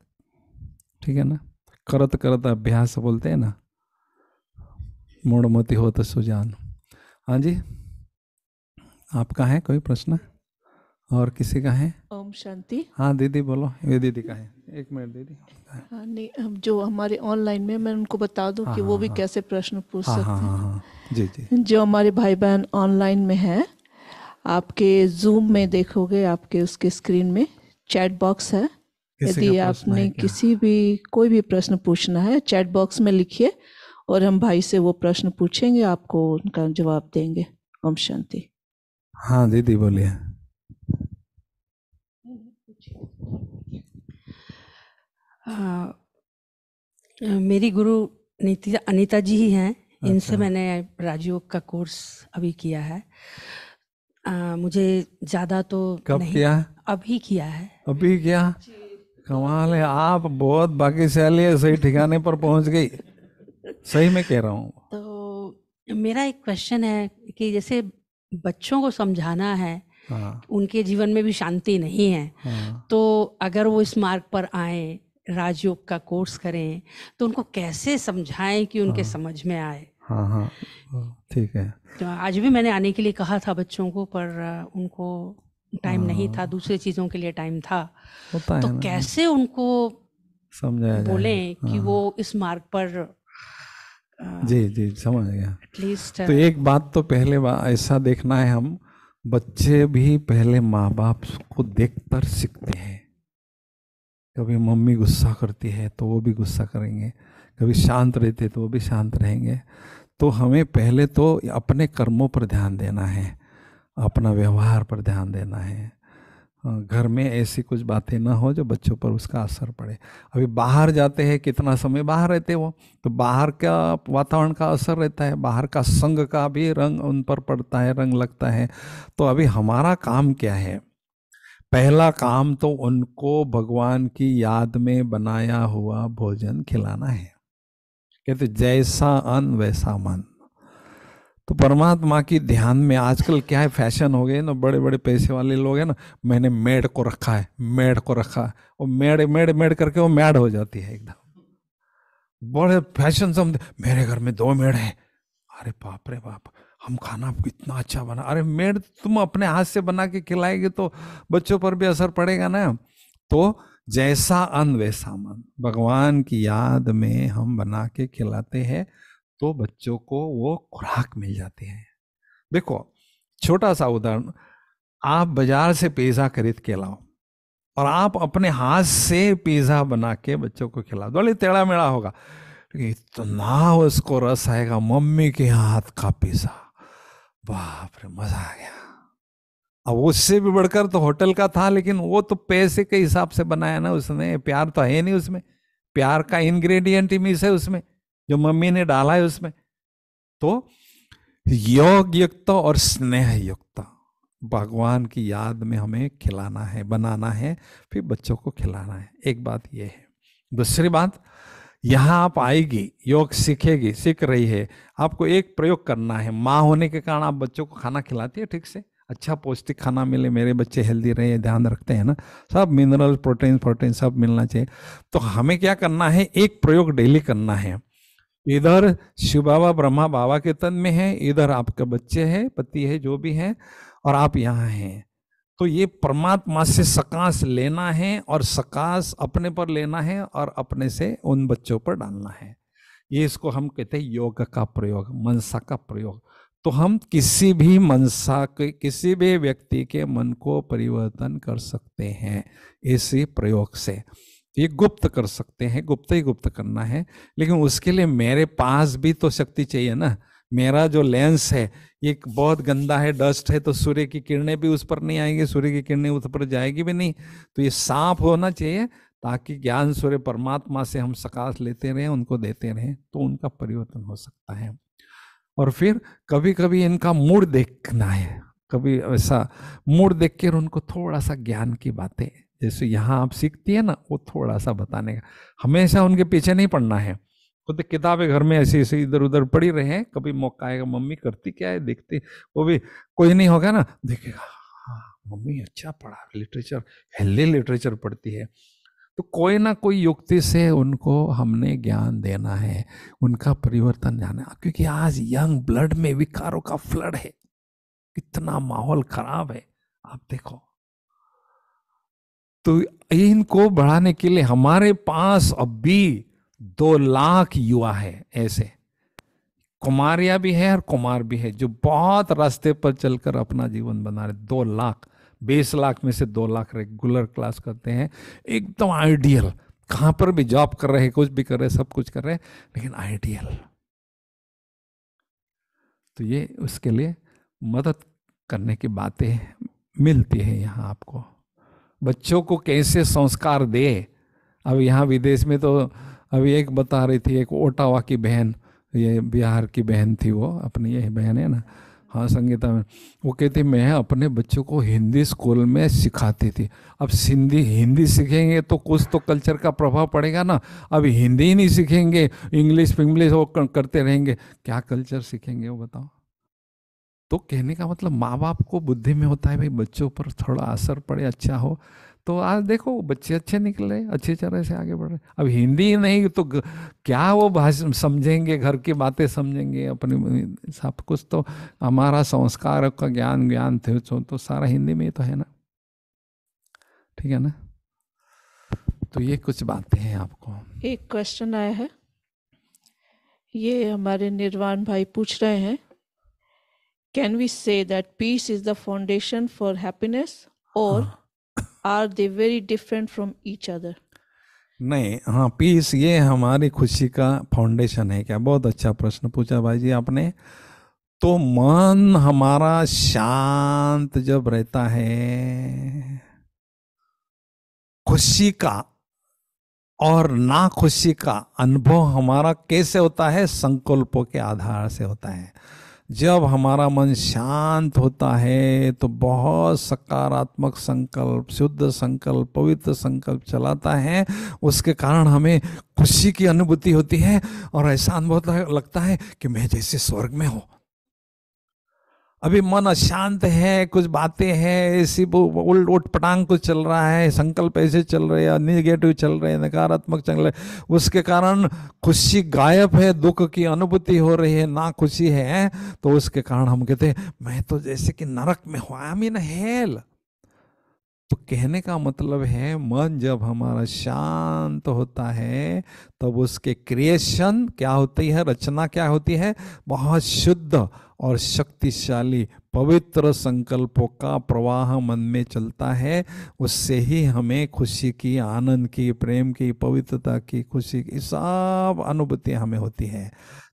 ठीक है ना। करत करत अभ्यास बोलते हैं ना, मूढ़मति हो तो सुजान। हाँ जी, आपका है कोई प्रश्न और किसी का है? ओम शांति। हाँ दीदी बोलो, ये दीदी का है। 1 मिनट दीदी। हाँ, नहीं, हम जो हमारे ऑनलाइन में, मैं उनको बता दूं हाँ, कि वो भी हाँ, कैसे प्रश्न पूछ हाँ, सकते हाँ, हाँ, हैं। हाँ, जी जी। जो हमारे भाई बहन ऑनलाइन में है, आपके जूम में देखोगे, आपके उसके स्क्रीन में चैट बॉक्स है। किसी यदि का प्रश्न है आपने क्या? किसी भी कोई भी प्रश्न पूछना है, चैट बॉक्स में लिखिए और हम भाई से वो प्रश्न पूछेंगे, आपको उनका जवाब देंगे। ओम शांति। हाँ दीदी बोलिए। मेरी गुरु अनीता जी ही हैं। इनसे अच्छा। मैंने राजयोग का कोर्स अभी किया है। मुझे ज़्यादा तो कब नहीं, किया? अभी किया है। अभी क्या कमाल है, आप बहुत भाग्यशाली है, सही ठिकाने पर पहुंच गई। सही में कह रहा हूँ। तो मेरा एक क्वेश्चन है कि जैसे बच्चों को समझाना है, हाँ, उनके जीवन में भी शांति नहीं है, हाँ, तो अगर वो इस मार्ग पर आए, राजयोग का कोर्स करें, तो उनको कैसे समझाएं कि उनके समझ में आए? हाँ, हाँ, ठीक है। तो आज भी मैंने आने के लिए कहा था बच्चों को, पर उनको टाइम नहीं था, दूसरी चीज़ों के लिए टाइम था। होता तो है ना, कैसे उनको समझाया जाए। बोलें कि वो इस मार्ग पर जी जी, समझ गया। एटलीस्ट। तो एक बात तो पहले ऐसा देखना है, हम बच्चे भी पहले माँ बाप को देखकर सीखते हैं। कभी मम्मी गुस्सा करती है तो वो भी गुस्सा करेंगे, कभी शांत रहते तो वो भी शांत रहेंगे। तो हमें पहले तो अपने कर्मों पर ध्यान देना है, अपना व्यवहार पर ध्यान देना है। घर में ऐसी कुछ बातें ना हो जो बच्चों पर उसका असर पड़े। अभी बाहर जाते हैं, कितना समय बाहर रहते वो, तो बाहर का वातावरण का असर रहता है, बाहर का संग का भी रंग उन पर पड़ता है, रंग लगता है। तो अभी हमारा काम क्या है? पहला काम तो उनको भगवान की याद में बनाया हुआ भोजन खिलाना है। कहते जैसा अन्न वैसा मन। तो परमात्मा की ध्यान में आजकल क्या है, फैशन हो गए ना, बड़े बड़े पैसे वाले लोग हैं ना, मैंने मेड को रखा है, मेड को रखा है, वो मेड मेड मेड करके वो मैड हो जाती है एकदम। बड़े फैशन समझ, मेरे घर में 2 मेड है। अरे बाप रे बाप, हम खाना इतना अच्छा बना। अरे मेड तुम अपने हाथ से बना के खिलाएगी तो बच्चों पर भी असर पड़ेगा ना। तो जैसा अन्न वैसा मन, भगवान की याद में हम बना के खिलाते हैं तो बच्चों को वो खुराक मिल जाती है। देखो छोटा सा उदाहरण, आप बाजार से पिज्जा खरीद के लाओ और आप अपने हाथ से पिज्जा बना के बच्चों को खिलाओ, बड़ी टेढ़ा मेढ़ा होगा, इतना उसको रस आएगा। मम्मी के हाथ का पिज्जा, बाप रे मजा आ गया। अब उससे भी बढ़कर तो होटल का था, लेकिन वो तो पैसे के हिसाब से बनाया ना उसने, प्यार तो है नहीं उसमें। प्यार का इंग्रेडिएंट ही मिस है उसमें, जो मम्मी ने डाला है उसमें। तो योग युक्त और स्नेह युक्त भगवान की याद में हमें खिलाना है, बनाना है, फिर बच्चों को खिलाना है। एक बात ये है। दूसरी बात यहाँ आप आएगी, योग सीखेगी, सीख रही है, आपको एक प्रयोग करना है। माँ होने के कारण आप बच्चों को खाना खिलाती है ठीक से, अच्छा पौष्टिक खाना मिले, मेरे बच्चे हेल्दी रहे, ध्यान रखते हैं ना, सब मिनरल प्रोटीन सब मिलना चाहिए। तो हमें क्या करना है, एक प्रयोग डेली करना है। इधर शिव बाबा ब्रह्मा बाबा के तन में है, इधर आपके बच्चे हैं, पति है, जो भी है, और आप यहाँ हैं। तो ये परमात्मा से सकाश लेना है और सकाश अपने पर लेना है और अपने से उन बच्चों पर डालना है। ये इसको हम कहते हैं योग का प्रयोग, मनसा का प्रयोग। तो हम किसी भी मनसा के, किसी भी व्यक्ति के मन को परिवर्तन कर सकते हैं इसी प्रयोग से। ये गुप्त कर सकते हैं, गुप्त ही गुप्त करना है, लेकिन उसके लिए मेरे पास भी तो शक्ति चाहिए ना। मेरा जो लेंस है ये बहुत गंदा है, डस्ट है, तो सूर्य की किरणें भी उस पर नहीं आएंगी, सूर्य की किरणें उस पर जाएगी भी नहीं। तो ये साफ होना चाहिए ताकि ज्ञान सूर्य परमात्मा से हम सकाश लेते रहें, उनको देते रहें, तो उनका परिवर्तन हो सकता है। और फिर कभी कभी इनका मूड देखना है, कभी ऐसा मूड देख कर उनको थोड़ा सा ज्ञान की बातें, जैसे यहाँ आप सीखती है ना, वो थोड़ा सा बताने का, हमेशा उनके पीछे नहीं पड़ना है। खुद किताबें घर में ऐसी ऐसी इधर उधर पड़ी रहे, कभी मौका आएगा, मम्मी करती क्या है देखती, वो भी कोई नहीं होगा ना, देखेगा हाँ मम्मी अच्छा पढ़ा, लिटरेचर, हेल्दी लिटरेचर पढ़ती है। तो कोई ना कोई युक्ति से उनको हमने ज्ञान देना है, उनका परिवर्तन जाना है, क्योंकि आज यंग ब्लड में विकारों का फ्लड है, कितना माहौल खराब है आप देखो। तो इनको बढ़ाने के लिए हमारे पास अभी 2 लाख युवा है, ऐसे कुमारियां भी है और कुमार भी है, जो बहुत रास्ते पर चलकर अपना जीवन बना रहे। 2 लाख, 20 लाख में से 2 लाख रेगुलर क्लास करते हैं, एकदम आइडियल, कहां पर भी जॉब कर रहे हैं, कुछ भी कर रहे हैं, सब कुछ कर रहे हैं, लेकिन आइडियल। तो ये उसके लिए मदद करने की बातें मिलती है यहाँ आपको। बच्चों को कैसे संस्कार दे, अब यहाँ विदेश में तो अभी एक बता रही थी, एक ओटावा की बहन, ये बिहार की बहन थी, वो अपनी ये बहन है ना, हाँ संगीता में, वो कहती मैं अपने बच्चों को हिंदी स्कूल में सिखाती थी। अब हिंदी सीखेंगे तो कुछ तो कल्चर का प्रभाव पड़ेगा ना, अब हिंदी ही नहीं सीखेंगे, इंग्लिश वो करते रहेंगे, क्या कल्चर सीखेंगे वो बताओ। तो कहने का मतलब माँ बाप को बुद्धि में होता है भाई बच्चों पर थोड़ा असर पड़े, अच्छा हो। तो आज देखो बच्चे अच्छे निकल रहे, अच्छी तरह से आगे बढ़ रहे। अब हिंदी ही नहीं तो क्या वो भाषा समझेंगे, घर की बातें समझेंगे, अपनी सब कुछ तो हमारा संस्कार का ज्ञान थे तो सारा हिंदी में ही तो है ना, ठीक है ना। तो ये कुछ बातें हैं आपको। एक क्वेश्चन आया है, ये हमारे निर्वाण भाई पूछ रहे हैं, can we say that peace is the foundation for happiness और are they very different from each other? नहीं, हाँ पीस ये हमारी खुशी का फाउंडेशन है क्या? बहुत अच्छा प्रश्न पूछा भाई जी आपने। तो मन हमारा शांत जब रहता है, खुशी का और ना खुशी का अनुभव हमारा कैसे होता है? संकल्पों के आधार से होता है। जब हमारा मन शांत होता है तो बहुत सकारात्मक संकल्प, शुद्ध संकल्प, पवित्र संकल्प चलाता है, उसके कारण हमें खुशी की अनुभूति होती है और ऐसा अनुभव लगता है कि मैं जैसे स्वर्ग में हूं। अभी मन अशांत है, कुछ बातें हैं ऐसी उल्ट पटांग कुछ चल रहा है, संकल्प ऐसे चल रहे हैं, निगेटिव चल रहे हैं, नकारात्मक चल रहे हैं, उसके कारण खुशी गायब है, दुख की अनुभूति हो रही है, ना खुशी है। तो उसके कारण हम कहते हैं मैं तो जैसे कि नरक में हूं, आई एम इन हेल। तो कहने का मतलब है मन जब हमारा शांत होता है तब उसके क्रिएशन क्या होती है, रचना क्या होती है? बहुत शुद्ध और शक्तिशाली पवित्र संकल्पों का प्रवाह मन में चलता है। उससे ही हमें खुशी की, आनंद की, प्रेम की, पवित्रता की, खुशी की सब अनुभूति हमें होती है।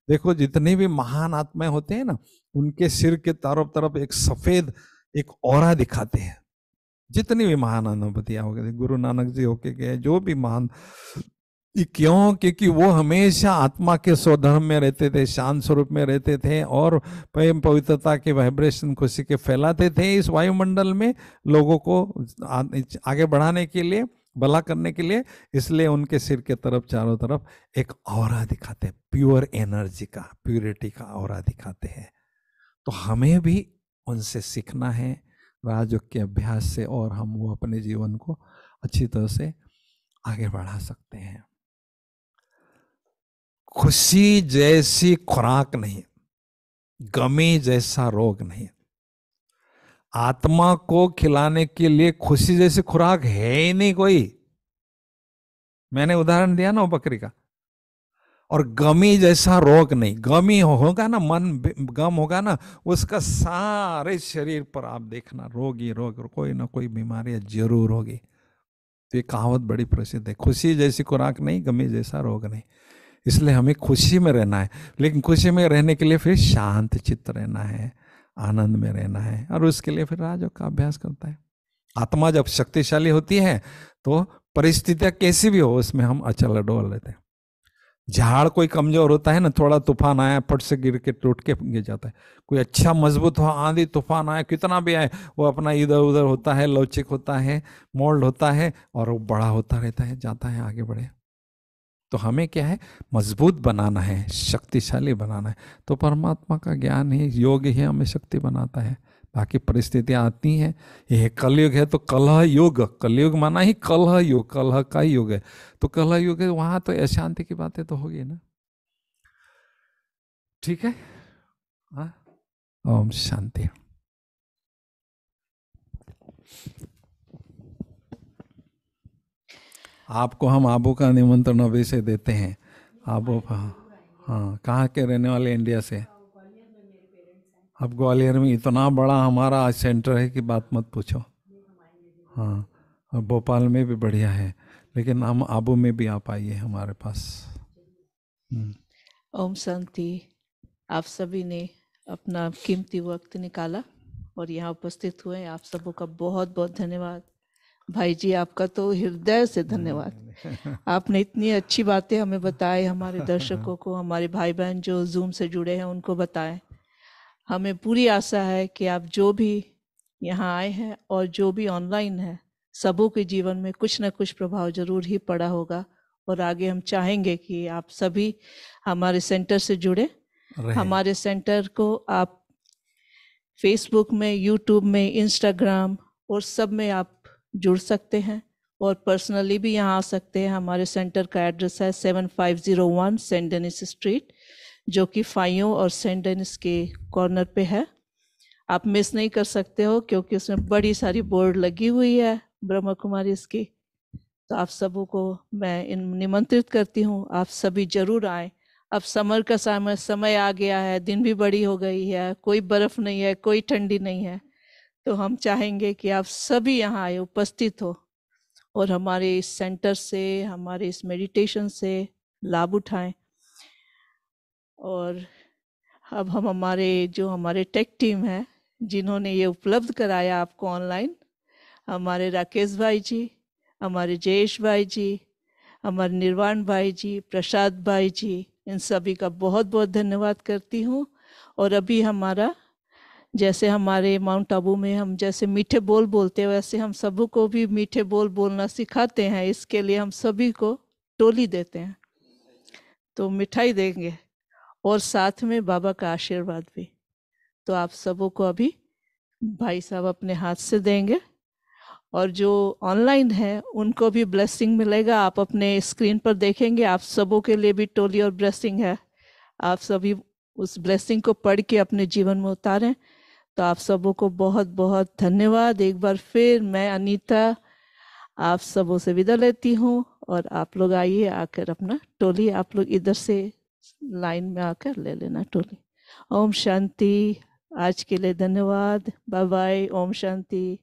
देखो जितने भी महान आत्माएं होते हैं ना, उनके सिर के चारों तरफ एक सफेद एक ऑरा दिखाते हैं। जितनी भी महान अनुभूतियां हो गई, गुरु नानक जी होके गए, जो भी महान, क्यों? क्योंकि वो हमेशा आत्मा के स्वधर्म में रहते थे, शांत स्वरूप में रहते थे और प्रेम पवित्रता के वाइब्रेशन खुशी के फैलाते थे इस वायुमंडल में, लोगों को आगे बढ़ाने के लिए भला करने के लिए, इसलिए उनके सिर के तरफ चारों तरफ एक ऑरा दिखाते हैं, प्योर एनर्जी का, प्योरिटी का ऑरा दिखाते हैं। तो हमें भी उनसे सीखना है राजयोग के अभ्यास से, और हम वो अपने जीवन को अच्छी तरह से आगे बढ़ा सकते हैं। खुशी जैसी खुराक नहीं, गमी जैसा रोग नहीं। आत्मा को खिलाने के लिए खुशी जैसी खुराक है ही नहीं कोई। मैंने उदाहरण दिया ना वो बकरी का। और गमी जैसा रोग नहीं। गमी होगा ना, मन गम होगा ना, उसका सारे शरीर पर आप देखना रोग ही रोग, कोई ना कोई बीमारी जरूर होगी। तो ये कहावत बड़ी प्रसिद्ध है, खुशी जैसी खुराक नहीं, गमी जैसा रोग नहीं। इसलिए हमें खुशी में रहना है, लेकिन खुशी में रहने के लिए फिर शांत चित्त रहना है, आनंद में रहना है, और उसके लिए फिर राजयोग का अभ्यास करता है। आत्मा जब शक्तिशाली होती है तो परिस्थितियां कैसी भी हो उसमें हम अचल डोल लेते हैं। झाड़ कोई कमजोर होता है ना, थोड़ा तूफान आया फट से गिर के टूट के गिर जाता है। कोई अच्छा मजबूत हो, आंधी तूफान आया कितना भी आए, वो अपना इधर उधर होता है, लवचिक होता है, मोल्ड होता है, और वो बड़ा होता रहता है, जाता है आगे बढ़े। तो हमें क्या है, मजबूत बनाना है, शक्तिशाली बनाना है। तो परमात्मा का ज्ञान ही, योग ही हमें शक्ति बनाता है। बाकी परिस्थितियां आती हैं, ये कलयुग है तो कलह युग, कलयुग माना ही कलह युग, कलह का युग है। तो कलह युग है, वहां तो अशांति की बातें तो होगी ना। ठीक है, हाँ, ओम शांति। आपको हम आबू का निमंत्रण अभी से देते हैं। आबू, हाँ, कहाँ के रहने वाले? इंडिया से। अब ग्वालियर में इतना बड़ा हमारा सेंटर है कि बात मत पूछो। हाँ, और भोपाल में भी बढ़िया है, लेकिन हम आबू में भी आप आइए हमारे पास। ओम शांति। आप सभी ने अपना कीमती वक्त निकाला और यहाँ उपस्थित हुए, आप सबों का बहुत बहुत धन्यवाद। भाई जी, आपका तो हृदय से धन्यवाद। आपने इतनी अच्छी बातें हमें बताए, हमारे दर्शकों को, हमारे भाई बहन जो जूम से जुड़े हैं उनको बताएं। हमें पूरी आशा है कि आप जो भी यहाँ आए हैं और जो भी ऑनलाइन है, सबों के जीवन में कुछ न कुछ प्रभाव जरूर ही पड़ा होगा। और आगे हम चाहेंगे कि आप सभी हमारे सेंटर से जुड़े। हमारे सेंटर को आप फेसबुक में, यूट्यूब में, इंस्टाग्राम और सब में आप जुड़ सकते हैं, और पर्सनली भी यहाँ आ सकते हैं। हमारे सेंटर का एड्रेस है 7501 सेंट डेनिस स्ट्रीट, जो कि फाइयों और सेंट डेनिस के कॉर्नर पे है। आप मिस नहीं कर सकते हो, क्योंकि उसमें बड़ी सारी बोर्ड लगी हुई है ब्रह्मा कुमारी इसकी। तो आप सबों को मैं निमंत्रित करती हूँ, आप सभी जरूर आए। अब समर का समय आ गया है, दिन भी बड़ी हो गई है, कोई बर्फ नहीं है, कोई ठंडी नहीं है। तो हम चाहेंगे कि आप सभी यहाँ आए, उपस्थित हो, और हमारे इस सेंटर से, हमारे इस मेडिटेशन से लाभ उठाएं। और अब हम हमारे टेक टीम है, जिन्होंने ये उपलब्ध कराया आपको ऑनलाइन, हमारे राकेश भाई जी, हमारे जयेश भाई जी, हमारे निर्वाण भाई जी, प्रसाद भाई जी, इन सभी का बहुत बहुत धन्यवाद करती हूँ। और अभी हमारा, जैसे हमारे माउंट आबू में हम जैसे मीठे बोल बोलते हैं, वैसे हम सबों को भी मीठे बोल बोलना सिखाते हैं। इसके लिए हम सभी को टोली देते हैं, तो मिठाई देंगे और साथ में बाबा का आशीर्वाद भी। तो आप सबों को अभी भाई साहब अपने हाथ से देंगे, और जो ऑनलाइन है उनको भी ब्लेसिंग मिलेगा। आप अपने स्क्रीन पर देखेंगे, आप सबों के लिए भी टोली और ब्लेसिंग है। आप सभी उस ब्लेसिंग को पढ़ के अपने जीवन में उतारें। तो आप सबों को बहुत बहुत धन्यवाद। एक बार फिर मैं अनीता आप सबों से विदा लेती हूँ, और आप लोग आइए, आकर अपना टोली आप लोग इधर से लाइन में आकर ले लेना टोली। ओम शांति। आज के लिए धन्यवाद। Bye bye. ओम शांति।